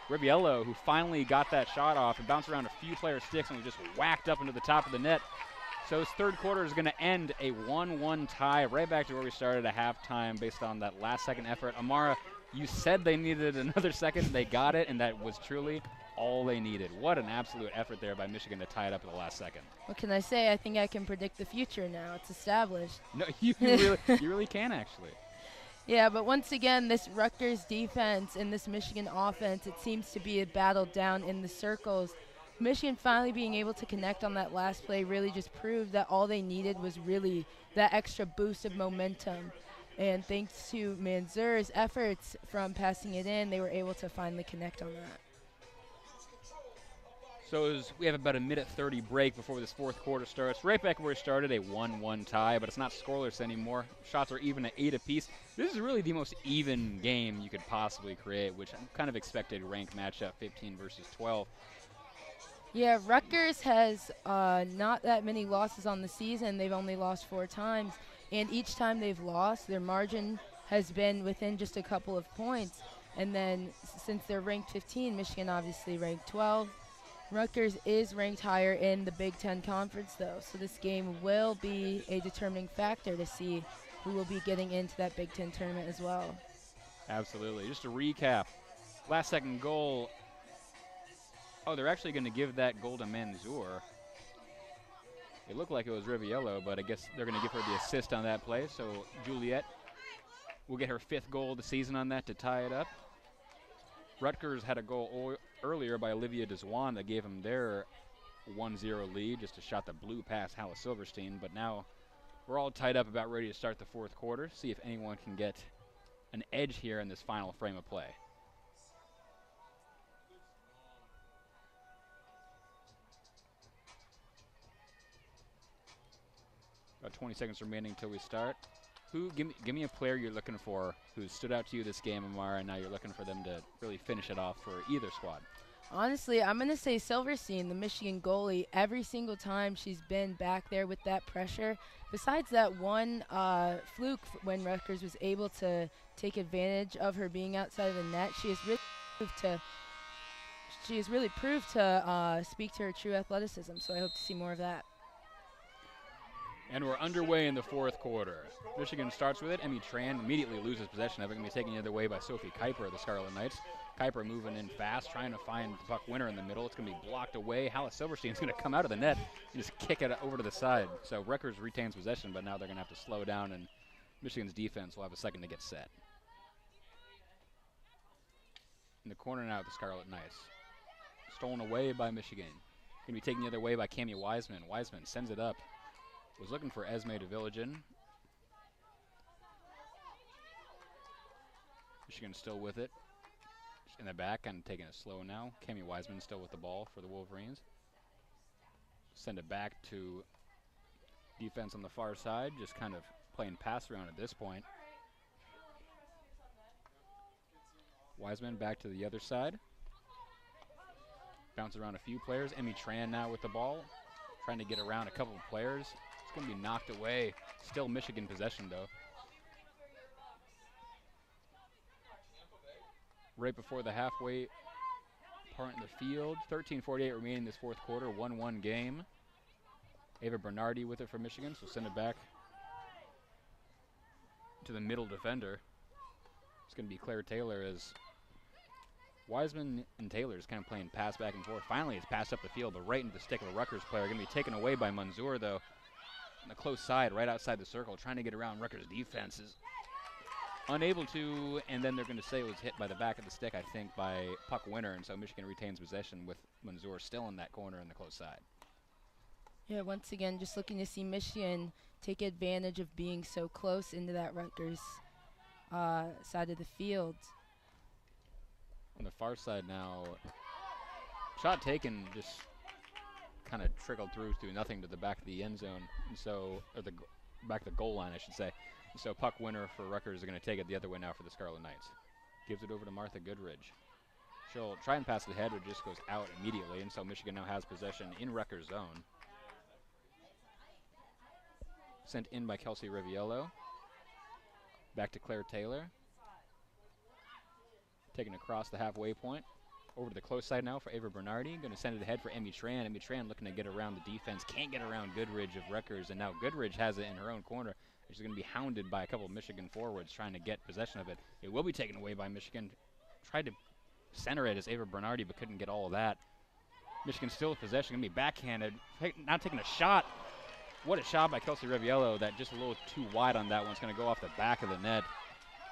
Riviello who finally got that shot off and bounced around a few player sticks and was just whacked up into the top of the net. So this third quarter is going to end a 1-1 tie, right back to where we started at halftime based on that last second effort. Amara, you said they needed another second. They got it, and that was truly all they needed. What an absolute effort there by Michigan to tie it up at the last second. What can I say? I think I can predict the future now. It's established. No, you really can, actually. Yeah, but once again, this Rutgers defense and this Michigan offense, it seems to be a battle down in the circles. Michigan finally being able to connect on that last play really just proved that all they needed was really that extra boost of momentum. And thanks to Manzur's efforts from passing it in, they were able to finally connect on that. So we have about a minute 30 break before this fourth quarter starts. Right back where we started, a 1-1 tie, but it's not scoreless anymore. Shots are even at 8 apiece. This is really the most even game you could possibly create, which I kind of expected ranked matchup 15 versus 12. Yeah, Rutgers has not that many losses on the season. They've only lost 4 times, and each time they've lost, their margin has been within just a couple of points. And then since they're ranked 15, Michigan obviously ranked 12. Rutgers is ranked higher in the Big Ten Conference, though, so this game will be a determining factor to see who will be getting into that Big Ten tournament as well. Absolutely. Just to recap, last second goal. Oh, they're actually going to give that goal to Manzur. It looked like it was Riviello, but I guess they're going to give her the assist on that play. So Juliet will get her 5th goal of the season on that to tie it up. Rutgers had a goal earlier by Olivia Deswan that gave them their 1-0 lead, just a shot the blue past Halla Silverstein. But now we're all tied up, about ready to start the fourth quarter, see if anyone can get an edge here in this final frame of play. About 20 seconds remaining until we start. Give me a player you're looking for who stood out to you this game, Amara, and now you're looking for them to really finish it off for either squad. Honestly, I'm going to say Silverstein, the Michigan goalie. Every single time she's been back there with that pressure, besides that one fluke when Rutgers was able to take advantage of her being outside of the net, she has really proved to speak to her true athleticism, so I hope to see more of that. And we're underway in the fourth quarter. Michigan starts with it. Emmy Tran immediately loses possession of it. Going to be taken the other way by Sophie Kuiper of the Scarlet Knights. Kuiper moving in fast, trying to find the puck winner in the middle. It's going to be blocked away. Hallis Silverstein's going to come out of the net and just kick it over to the side. So Rutgers retains possession, but now they're going to have to slow down, and Michigan's defense will have a second to get set. In the corner now, the Scarlet Knights. Stolen away by Michigan. Going to be taken the other way by Cami Wiseman. Wiseman sends it up. Was looking for Esme DeVilligen. Michigan still with it. In the back, kind of taking it slow now. Cami Wiseman still with the ball for the Wolverines. Send it back to defense on the far side, just kind of playing pass around at this point. Wiseman back to the other side. Bounce around a few players. Emmy Tran now with the ball, trying to get around a couple of players. It's going to be knocked away. Still Michigan possession, though. Right before the halfway part in the field. 13:48 remaining in this fourth quarter. 1-1 game. Ava Bernardi with it for Michigan, so send it back to the middle defender. It's going to be Claire Taylor as Wiseman and Taylor is kind of playing pass back and forth. Finally, it's passed up the field, but right into the stick of a Rutgers player. Going to be taken away by Manzour, though, on the close side, right outside the circle, trying to get around Rutgers' defenses. Unable to, and then they're going to say it was hit by the back of the stick, I think, by puck winner, and so Michigan retains possession with Manzour still in that corner in the close side. Yeah, once again, just looking to see Michigan take advantage of being so close into that Rutgers side of the field. On the far side now, shot taken, just kind of trickled through nothing to the back of the end zone, and so, or the back of the goal line, I should say. So puck winner for Rutgers are going to take it the other way now for the Scarlet Knights. Gives it over to Martha Goodridge. She'll try and pass it ahead, but it just goes out immediately, and so Michigan now has possession in Rutgers' zone. Sent in by Kelsey Riviello. Back to Claire Taylor. Taken across the halfway point. Over to the close side now for Ava Bernardi. Going to send it ahead for Emmy Tran. Emmy Tran looking to get around the defense. Can't get around Goodridge of Rutgers, and now Goodridge has it in her own corner. She's going to be hounded by a couple of Michigan forwards trying to get possession of it. It will be taken away by Michigan. Tried to center it as Ava Bernardi, but couldn't get all of that. Michigan still with possession. Going to be backhanded. Now taking a shot. What a shot by Kelsey Riviello. That just a little too wide on that one. It's going to go off the back of the net.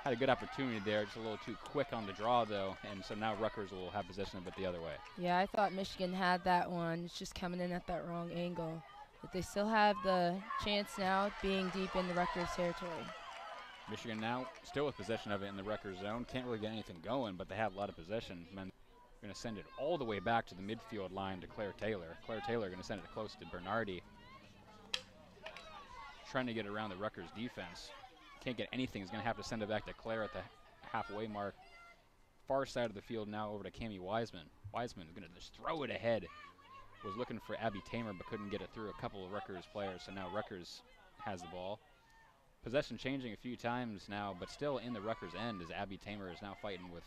Had a good opportunity there. Just a little too quick on the draw, though. And so now Rutgers will have possession of it the other way. Yeah, I thought Michigan had that one. It's just coming in at that wrong angle. But they still have the chance now of being deep in the Rutgers territory. Michigan now still with possession of it in the Rutgers zone. Can't really get anything going, but they have a lot of possession. Men going to send it all the way back to the midfield line to Claire Taylor. Claire Taylor going to send it close to Bernardi. Trying to get around the Rutgers defense. Can't get anything. He's going to have to send it back to Claire at the halfway mark. Far side of the field now over to Cami Wiseman. Wiseman is going to just throw it ahead. Was looking for Abby Tamer, but couldn't get it through a couple of Rutgers players, so now Rutgers has the ball. Possession changing a few times now, but still in the Rutgers end as Abby Tamer is now fighting with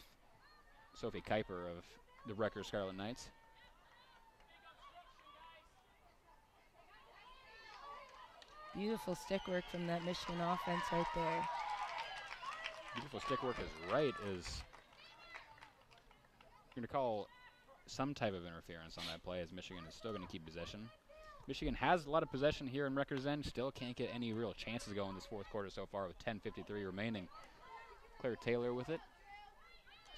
Sophie Kuiper of the Rutgers Scarlet Knights. Beautiful stick work from that Michigan offense right there. Beautiful stick work is right, is you're going to call some type of interference on that play as Michigan is still going to keep possession. Michigan has a lot of possession here in Rutgers end, still can't get any real chances going this fourth quarter so far with 10:53 remaining. Claire Taylor with it.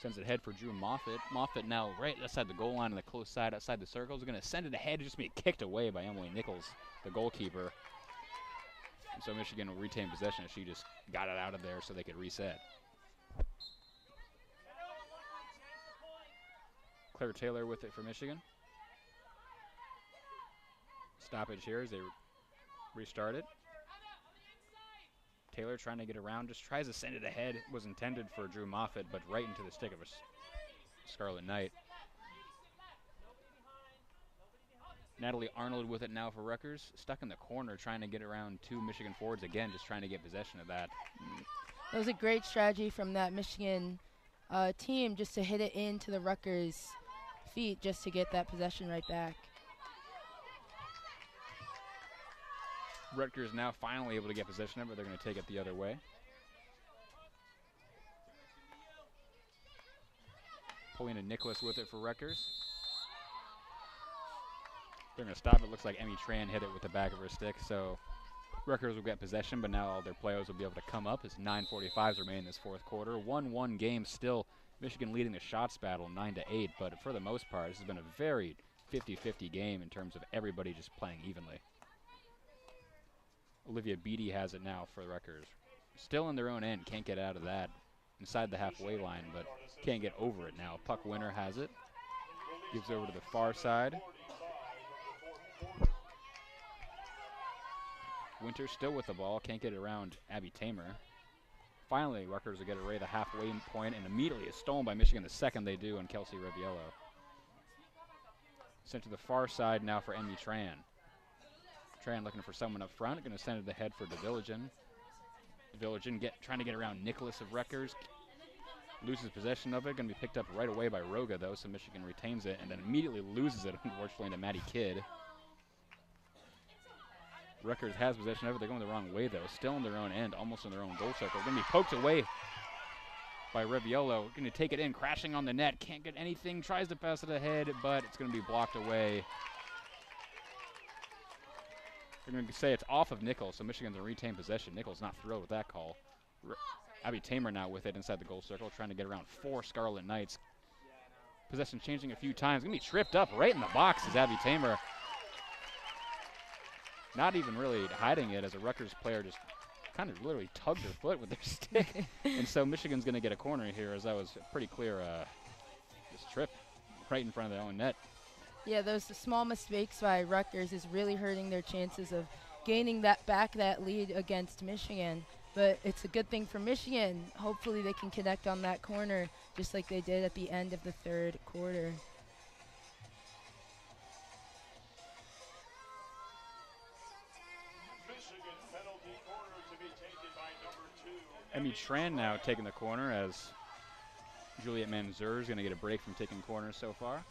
Sends it ahead for Drew Moffitt. Moffitt now right outside the goal line on the close side outside the circle. Is going to send it ahead, just be kicked away by Emily Nichols, the goalkeeper. And so Michigan will retain possession as she just got it out of there so they could reset. Claire Taylor with it for Michigan. Stoppage here as they restart it. Taylor trying to get around, just tries to send it ahead. It was intended for Drew Moffitt, but right into the stick of a Scarlet Knight. Natalie Arnold with it now for Rutgers. Stuck in the corner trying to get around two Michigan forwards again, just trying to get possession of that. It was a great strategy from that Michigan team just to hit it into the Rutgers feet just to get that possession right back. Rutgers now finally able to get possession of it. They're going to take it the other way. Paulina Nicholas with it for Rutgers. They're going to stop it. Looks like Emmy Tran hit it with the back of her stick, so Rutgers will get possession, but now all their players will be able to come up as 9:45 remain in this fourth quarter. 1-1 game still. Michigan leading the shots battle 9-8, but for the most part, this has been a very 50-50 game in terms of everybody just playing evenly. Olivia Beatty has it now for Rutgers. Still in their own end, can't get out of that. Inside the halfway line, but can't get over it now. Puck winner has it. Gives over to the far side. Winter still with the ball, can't get it around Abby Tamer. Finally, Rutgers will get away the halfway point, and immediately is stolen by Michigan the second they do on Kelsey Riviello. Sent to the far side now for Emmy Tran. Tran looking for someone up front, going to send it ahead for DeVilligen. DeVilligen trying to get around Nicholas of Rutgers. Loses possession of it, going to be picked up right away by Roga though, so Michigan retains it and then immediately loses it, unfortunately, to Maddie Kidd. Rutgers has possession of it. They're going the wrong way, though. Still in their own end, almost in their own goal circle. Going to be poked away by Riviello. Going to take it in, crashing on the net. Can't get anything. Tries to pass it ahead, but it's going to be blocked away. They're going to say it's off of Nichols, so Michigan's going to retain possession. Nichols not thrilled with that call. Abby Tamer now with it inside the goal circle, trying to get around 4 Scarlet Knights. Possession changing a few times. Going to be tripped up right in the box as Abby Tamer. Not even really hiding it as a Rutgers player just kind of literally tugged her foot with their stick. And so Michigan's going to get a corner here, as that was pretty clear just trip right in front of their own net. Yeah, those small mistakes by Rutgers is really hurting their chances of gaining that lead against Michigan. But it's a good thing for Michigan. Hopefully they can connect on that corner just like they did at the end of the third quarter. Emmy Tran now taking the corner as Juliet Manzur is going to get a break from taking corners so far.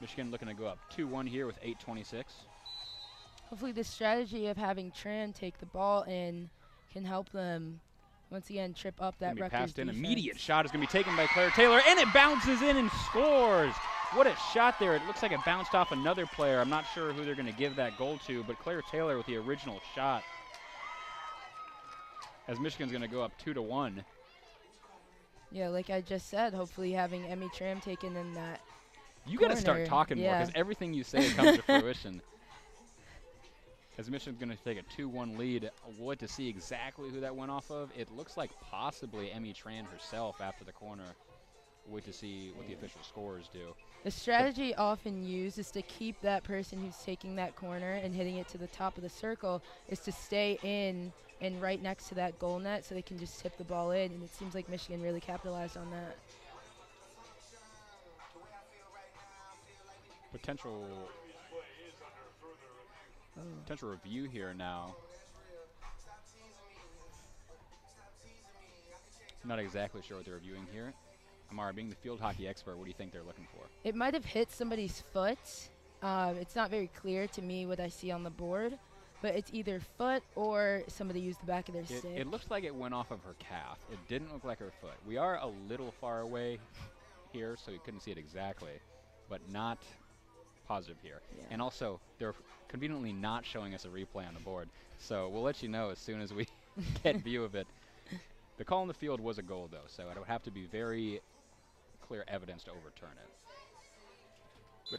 Michigan looking to go up 2-1 here with 8:26. Hopefully the strategy of having Tran take the ball in can help them once again trip up that Rutgers passed in. defense. Immediate shot is going to be taken by Claire Taylor, and it bounces in and scores. What a shot there. It looks like it bounced off another player. I'm not sure who they're going to give that goal to, but Claire Taylor with the original shot. As Michigan's going to go up 2-1. Yeah, like I just said, hopefully having Emmy Tran taken in that You got to start talking more, because everything you say comes to fruition. As Michigan's going to take a 2-1 lead, we'll wait to see exactly who that went off of. It looks like possibly Emmy Tran herself after the corner. We'll wait to see what the official scores do. The strategy often used is to keep that person who's taking that corner and hitting it to the top of the circle is to stay in and right next to that goal net so they can just tip the ball in, and it seems like Michigan really capitalized on that. Potential review here now. Not exactly sure what they're reviewing here. Amara, being the field hockey expert, what do you think they're looking for? It might have hit somebody's foot. It's not very clear to me what I see on the board, but it's either foot or somebody used the back of their stick. It looks like it went off of her calf. It didn't look like her foot. We are a little far away here, so you couldn't see it exactly, but not positive here. Yeah. And also, they're conveniently not showing us a replay on the board, so we'll let you know as soon as we get view of it. The call in the field was a goal, though, so it would have to be very clear evidence to overturn it.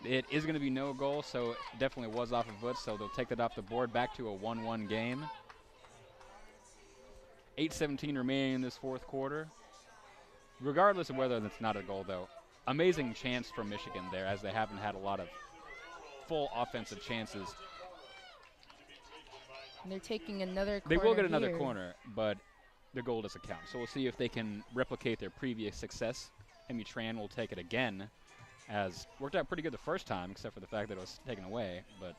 But it is going to be no goal, so it definitely was off of foot, so they'll take that off the board. Back to a 1-1 game. 8:17 remaining in this fourth quarter. Regardless of whether that's not a goal, though, amazing chance for Michigan there, as they haven't had a lot of full offensive chances. And they're taking another corner. They will get another here. corner, but the goal doesn't count. So we'll see if they can replicate their previous success. Emmy Tran will take it again, as worked out pretty good the first time, except for the fact that it was taken away. But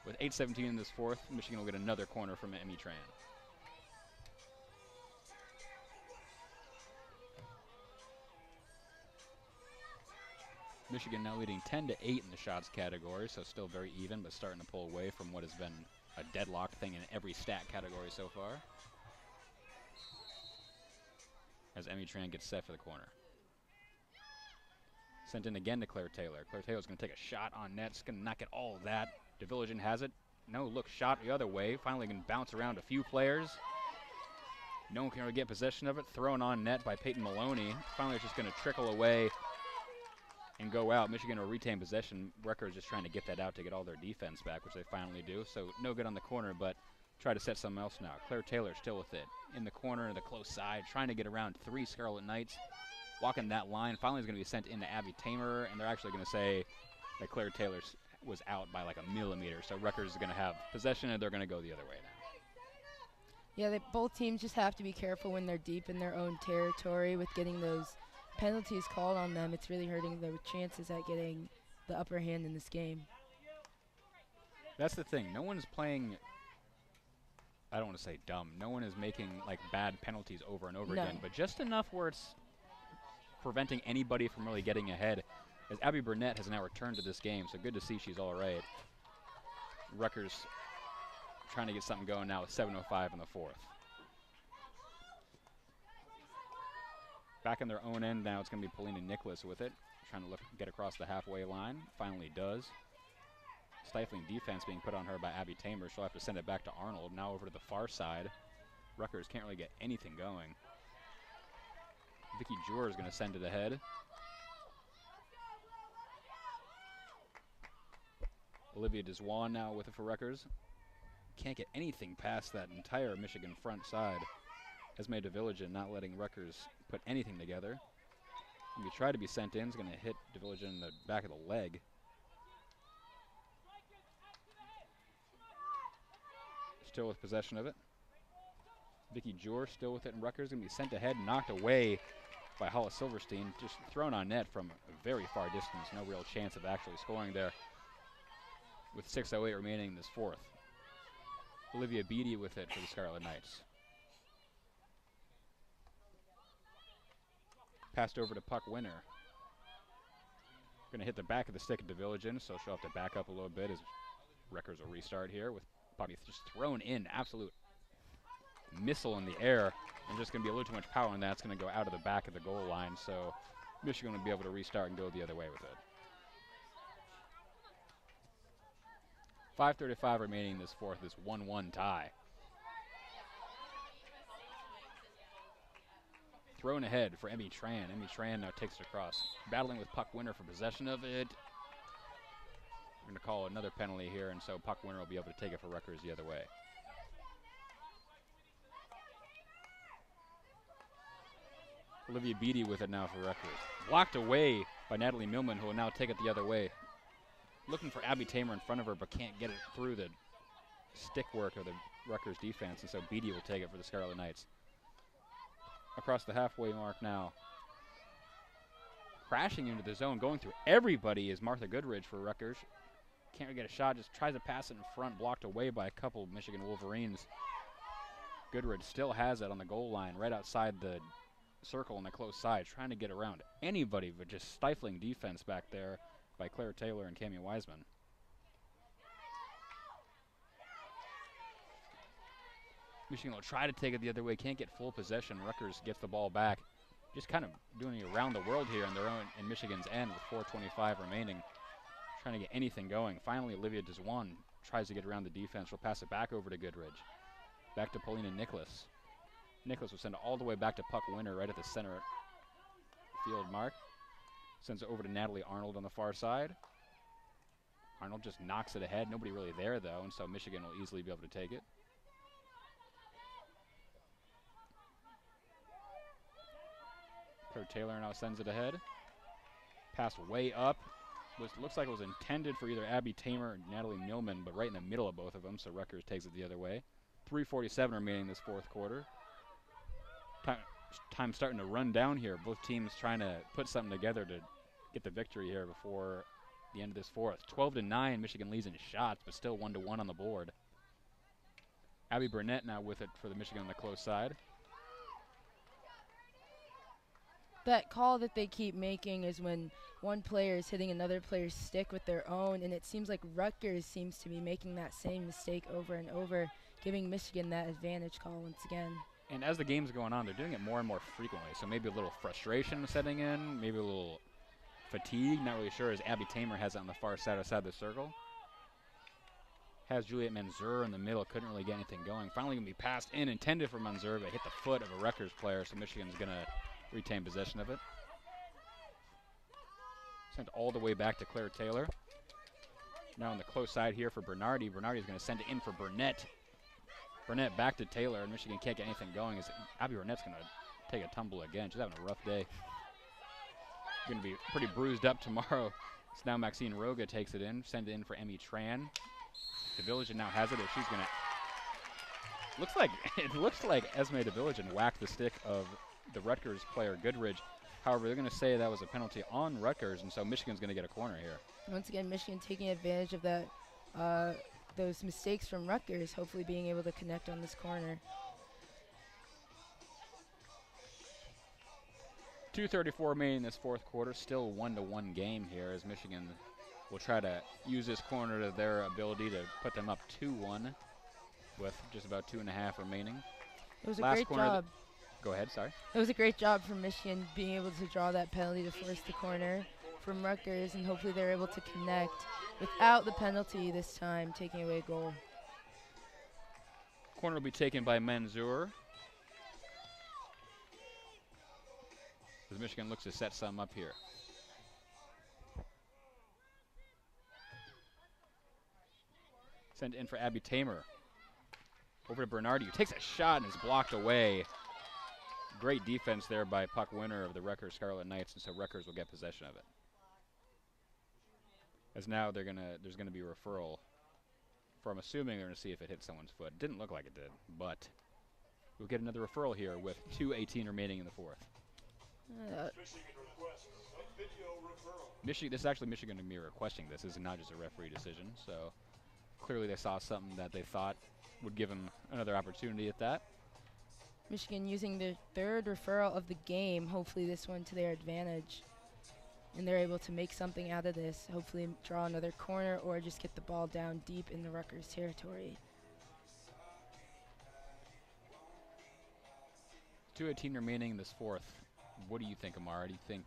with 8:17 in this fourth, Michigan will get another corner from Emmy Tran. Michigan now leading 10-8 in the shots category, so still very even, but starting to pull away from what has been a deadlocked thing in every stat category so far. As Emmy Tran gets set for the corner. Sent in again to Claire Taylor. Claire Taylor's going to take a shot on net. She's going to knock it all of that. DeVilligen has it. No, look, shot the other way. Finally can bounce around a few players. No one can really get possession of it. Thrown on net by Peyton Maloney. Finally, it's just going to trickle away and go out. Michigan will retain possession. Rutgers just trying to get that out to get all their defense back, which they finally do. So no good on the corner, but try to set something else now. Claire Taylor still with it. In the corner, the close side, trying to get around 3 Scarlet Knights. Walking that line. Finally is going to be sent into Abby Tamer, and they're actually going to say that Claire Taylor was out by like a millimeter. So Rutgers is going to have possession, and they're going to go the other way now. Yeah, both teams just have to be careful when they're deep in their own territory with getting those penalties called on them. It's really hurting their chances at getting the upper hand in this game. That's the thing. No one's playing, I don't want to say dumb. No one is making like bad penalties over and over again, but just enough where it's preventing anybody from really getting ahead. As Abby Burnett has now returned to this game, so good to see she's all right. Rutgers trying to get something going now with 7:05 in the fourth. Back in their own end now, it's going to be Paulina Nicholas with it, trying to get across the halfway line. Finally does. Stifling defense being put on her by Abby Tamer. She'll have to send it back to Arnold. Now over to the far side. Rutgers can't really get anything going. Vicky Jor is going to send it ahead. Olivia Deswan now with it for Rutgers. Can't get anything past that entire Michigan front side. Esme DeVilligen not letting Rutgers put anything together. If you try to be sent in, it's going to hit DeVilligen in the back of the leg. Still with possession of it. Vicky Jor still with it, and Rutgers going to be sent ahead, knocked away by Hollis Silverstein, just thrown on net from a very far distance. No real chance of actually scoring there. With 6:08 remaining in this fourth. Olivia Beatty with it for the Scarlet Knights. Passed over to Puck Winner. Going to hit the back of the stick of DeVilligen, so she'll have to back up a little bit as Rutgers will restart here with Pucky just thrown in, absolute missile in the air, and just going to be a little too much power on that. It's going to go out of the back of the goal line, so Michigan will be able to restart and go the other way with it. 5:35 remaining in this fourth, this 1-1 tie. Thrown ahead for Emmy Tran. Emmy Tran now takes it across. Battling with Puck Winner for possession of it. We're going to call another penalty here, and so Puck Winner will be able to take it for Rutgers the other way. Olivia Beatty with it now for Rutgers. Blocked away by Natalie Millman, who will now take it the other way. Looking for Abby Tamer in front of her, but can't get it through the stick work of the Rutgers defense, and so Beatty will take it for the Scarlet Knights. Across the halfway mark now. Crashing into the zone, going through everybody is Martha Goodridge for Rutgers. Can't really get a shot, just tries to pass it in front, blocked away by a couple Michigan Wolverines. Goodridge still has it on the goal line, right outside the circle on the close side, trying to get around anybody, but just stifling defense back there by Claire Taylor and Cami Wiseman. Michigan will try to take it the other way, can't get full possession. Rutgers gets the ball back. Just kind of doing it around the world here in their own, in Michigan's end with 4:25 remaining. Trying to get anything going. Finally, Olivia Deswan tries to get around the defense. She'll pass it back over to Goodridge. Back to Paulina Nicholas. Nicholas will send it all the way back to Puck Winner right at the center field mark. Sends it over to Natalie Arnold on the far side. Arnold just knocks it ahead. Nobody really there, though, and so Michigan will easily be able to take it. Claire Taylor now sends it ahead. Pass way up. Looks like it was intended for either Abby Tamer or Natalie Millman, but right in the middle of both of them, so Rutgers takes it the other way. 3:47 remaining this fourth quarter. Time starting to run down here. Both teams trying to put something together to get the victory here before the end of this fourth. 12-9, Michigan leads in shots, but still 1-1 on the board. Abby Burnett now with it for the Michigan on the close side. That call that they keep making is when one player is hitting another player's stick with their own, and it seems like Rutgers seems to be making that same mistake over and over, giving Michigan that advantage call once again. And as the game's going on, they're doing it more and more frequently, so maybe a little frustration setting in, maybe a little fatigue, not really sure, as Abby Tamer has it on the far side outside the circle. Has Juliet Manzur in the middle, couldn't really get anything going. Finally going to be passed in, intended for Manzur, but hit the foot of a Rutgers player, so Michigan's going to retain possession of it. Sent all the way back to Claire Taylor. Now on the close side here for Bernardi. Bernardi's going to send it in for Burnett. Burnett back to Taylor, and Michigan can't get anything going as Abby Burnett's going to take a tumble again. She's having a rough day. Going to be pretty bruised up tomorrow. So now Maxine Roga takes it in, send it in for Emmy Tran. DeVilligen now has it, as she's going to... It looks like Esme DeVilligen whacked the stick of the Rutgers player Goodridge. However, they're going to say that was a penalty on Rutgers, and so Michigan's going to get a corner here. Once again, Michigan taking advantage of that, those mistakes from Rutgers, hopefully being able to connect on this corner. 2:34 remaining in this fourth quarter, still 1-1 game here, as Michigan will try to use this corner to their ability to put them up 2-1 with just about 2.5 remaining. It was a great job. Go ahead, sorry. It was a great job from Michigan being able to draw that penalty to force the corner from Rutgers, and hopefully they're able to connect without the penalty this time, taking away a goal. Corner will be taken by Manzur, as Michigan looks to set some up here. Sent in for Abby Tamer. Over to Bernardi, who takes a shot and is blocked away. Great defense there by puck winner of the Rutgers Scarlet Knights, and so Rutgers will get possession of it. As now there's gonna be a referral for, I'm assuming they're gonna see if it hit someone's foot. Didn't look like it did, but we'll get another referral here with 2:18 remaining in the fourth. This is actually Michigan to be requesting this. This is not just a referee decision, so clearly they saw something that they thought would give them another opportunity at that. Michigan using their third referral of the game, hopefully this one to their advantage. And they're able to make something out of this, hopefully draw another corner or just get the ball down deep in the Rutgers territory. 2:18 remaining in this fourth. What do you think, Amara? Do you think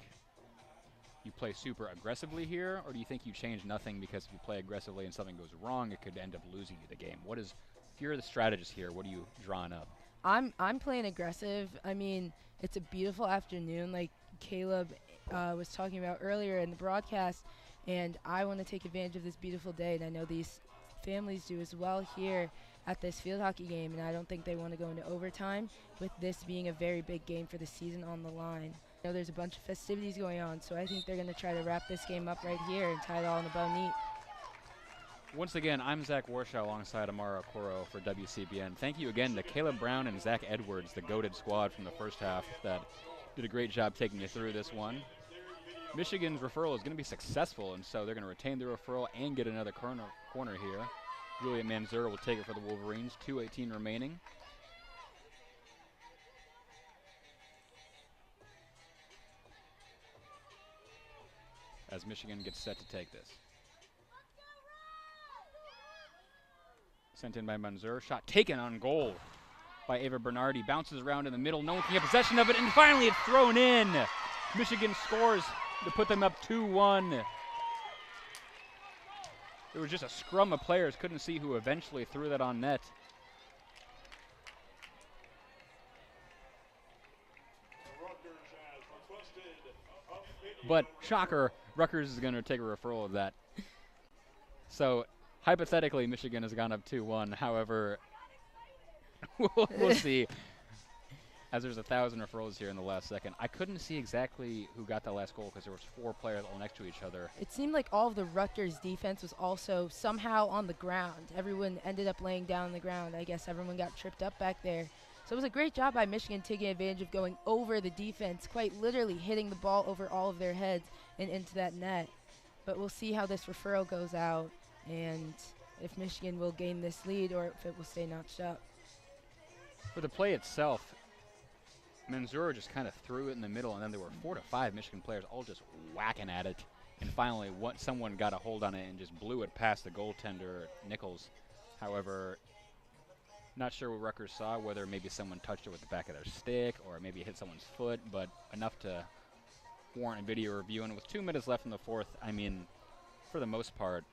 you play super aggressively here, or do you think you change nothing because if you play aggressively and something goes wrong, it could end up losing you the game? If you're the strategist here, what are you drawing up? I'm playing aggressive. I mean, it's a beautiful afternoon, like Caleb was talking about earlier in the broadcast, and I want to take advantage of this beautiful day, and I know these families do as well here at this field hockey game, and I don't think they want to go into overtime, with this being a very big game for the season on the line. I know there's a bunch of festivities going on, so I think they're going to try to wrap this game up right here and tie it all in a bow neat. Once again, I'm Zach Warshaw alongside Amara Okoro for WCBN. Thank you again to Caleb Brown and Zach Edwards, the goated squad from the first half that did a great job taking you through this one. Michigan's referral is going to be successful, and so they're going to retain the referral and get another corner here. Juliet Manzur will take it for the Wolverines, 2:18 remaining. As Michigan gets set to take this. Sent in by Manzur, shot taken on goal by Ava Bernardi, bounces around in the middle, no one can get possession of it, and finally it's thrown in. Michigan scores to put them up 2-1. It was just a scrum of players, couldn't see who eventually threw that on net. But shocker, Rutgers is going to take a referral of that. So hypothetically, Michigan has gone up 2-1. However, we'll see. As there's 1,000 referrals here in the last second. I couldn't see exactly who got that last goal because there was 4 players all next to each other. It seemed like all of the Rutgers defense was also somehow on the ground. Everyone ended up laying down on the ground. I guess everyone got tripped up back there. So it was a great job by Michigan taking advantage of going over the defense, quite literally hitting the ball over all of their heads and into that net. But we'll see how this referral goes out and if Michigan will gain this lead or if it will stay notched up. For the play itself, Mansour just kind of threw it in the middle, and then there were 4 to 5 Michigan players all just whacking at it. And finally, someone got a hold on it and just blew it past the goaltender, Nichols. However, not sure what Rutgers saw, whether maybe someone touched it with the back of their stick or maybe it hit someone's foot, but enough to warrant a video review. And with 2 minutes left in the fourth, I mean, for the most part,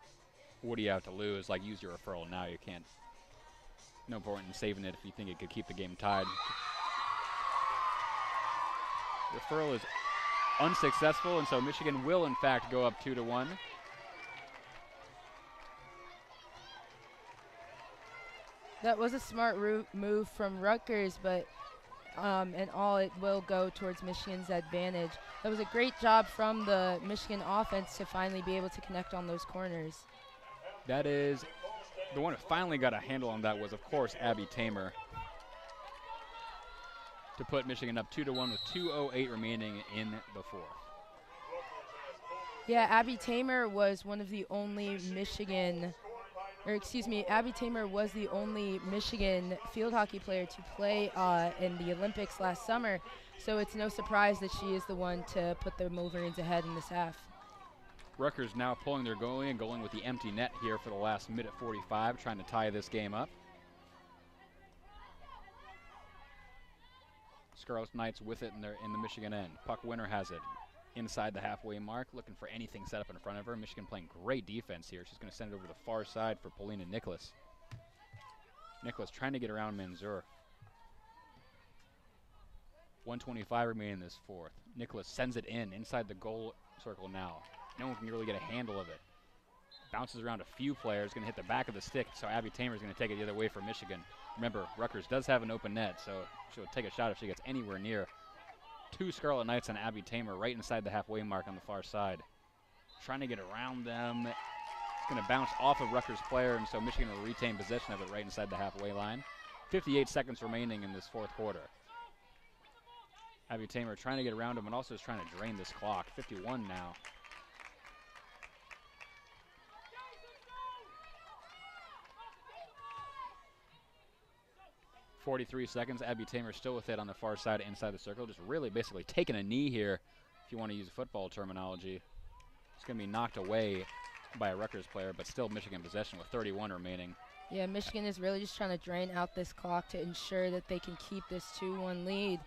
what do you have to lose? Like, use your referral now. You can't. No point in saving it if you think it could keep the game tied. Referral is unsuccessful, and so Michigan will, in fact, go up 2-1. That was a smart move from Rutgers, but and all it will go towards Michigan's advantage. That was a great job from the Michigan offense to finally be able to connect on those corners. That is, the one who finally got a handle on that was, of course, Abby Tamer, to put Michigan up 2-1 with 2:08 remaining in the fourth. Yeah, Abby Tamer was one of the only Abby Tamer was the only Michigan field hockey player to play in the Olympics last summer, so it's no surprise that she is the one to put the Wolverines ahead in this half. Rutgers now pulling their goalie and going with the empty net here for the last minute 45, trying to tie this game up. Scarlet Knights with it in the Michigan end. Puck winner has it inside the halfway mark, looking for anything set up in front of her. Michigan playing great defense here. She's going to send it over the far side for Paulina Nicholas. Nicholas trying to get around Mansour. 1:25 remaining in this fourth. Nicholas sends it inside the goal circle now. No one can really get a handle of it. Bounces around a few players, going to hit the back of the stick, so Abby Tamer is going to take it the other way for Michigan. Remember, Rutgers does have an open net, so she'll take a shot if she gets anywhere near. 2 Scarlet Knights on Abby Tamer right inside the halfway mark on the far side. Trying to get around them. It's going to bounce off of Rutgers' player, and so Michigan will retain possession of it right inside the halfway line. 58 seconds remaining in this fourth quarter. Abby Tamer trying to get around him and also is trying to drain this clock. 51 now. .43 seconds. Abby Tamer still with it on the far side inside the circle. Just really basically taking a knee here, if you want to use football terminology. It's going to be knocked away by a Rutgers player, but still Michigan possession with 31 remaining. Yeah, Michigan is really just trying to drain out this clock to ensure that they can keep this 2-1 lead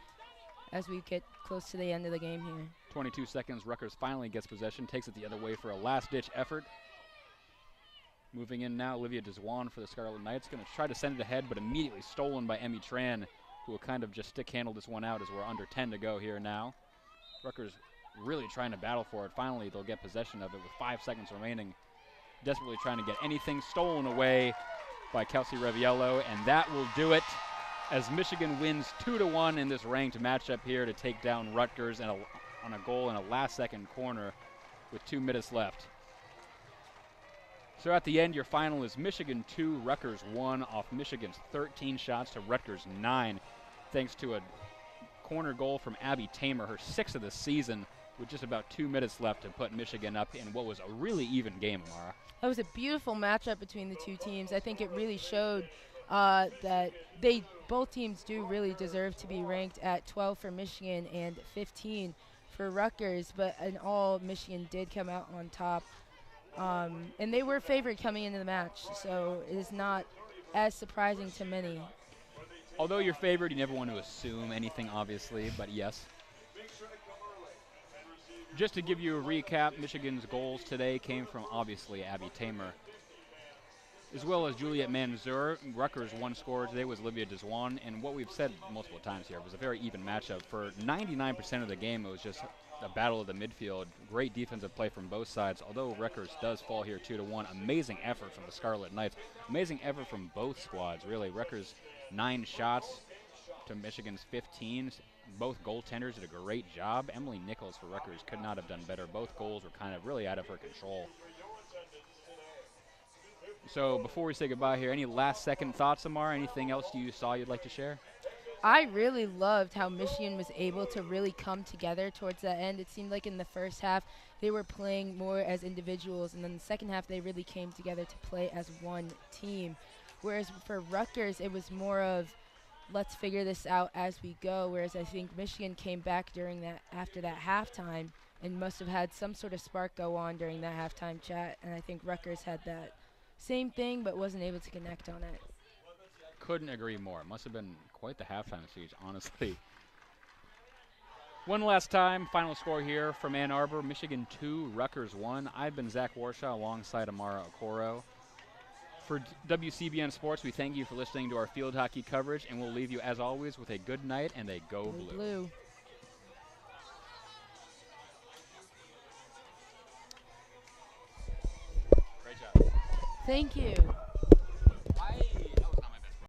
as we get close to the end of the game here. 22 seconds. Rutgers finally gets possession, takes it the other way for a last-ditch effort. Moving in now, Olivia Deswan for the Scarlet Knights. Going to try to send it ahead, but immediately stolen by Emmy Tran, who will kind of just stick-handle this one out as we're under 10 to go here now. Rutgers really trying to battle for it. Finally, they'll get possession of it with 5 seconds remaining. Desperately trying to get anything stolen away by Kelsey Reviello, and that will do it as Michigan wins 2-1 in this ranked matchup here to take down Rutgers on a goal in a last-second corner with 2 minutes left. So at the end, your final is Michigan 2, Rutgers 1 off Michigan's 13 shots to Rutgers 9, thanks to a corner goal from Abby Tamer, her 6th of the season, with just about 2 minutes left to put Michigan up in what was a really even game, Amara. That was a beautiful matchup between the two teams. I think it really showed that both teams do really deserve to be ranked at 12 for Michigan and 15 for Rutgers, but in all, Michigan did come out on top. And they were favored coming into the match, so it is not as surprising to many. Although you're favored, you never want to assume anything, obviously, but yes. Just to give you a recap, Michigan's goals today came from, obviously, Abby Tamer, as well as Juliet Mansour. Rutgers' one scorer today was Olivia Deswan, and what we've said multiple times here, it was a very even matchup. For 99% of the game, it was just a battle of the midfield. Great defensive play from both sides, although Rutgers does fall here 2-1. Amazing effort from the Scarlet Knights. Amazing effort from both squads, really. Rutgers 9 shots to Michigan's 15. Both goaltenders did a great job. Emily Nichols for Rutgers could not have done better. Both goals were kind of really out of her control. So before we say goodbye here, any last-second thoughts, Amara? Anything else you saw you'd like to share? I really loved how Michigan was able to really come together towards that end. It seemed like in the first half they were playing more as individuals, and then the second half they really came together to play as one team. Whereas for Rutgers, it was more of let's figure this out as we go, whereas I think Michigan came back after that halftime and must have had some sort of spark go on during that halftime chat, and I think Rutgers had that same thing but wasn't able to connect on it. Couldn't agree more. Must have been quite the halftime siege, honestly. One last time, final score here from Ann Arbor, Michigan 2, Rutgers 1. I've been Zach Warshaw alongside Amara Okoro. For WCBN Sports, we thank you for listening to our field hockey coverage, and we'll leave you, as always, with a good night and a Go Blue. Great job. Thank you.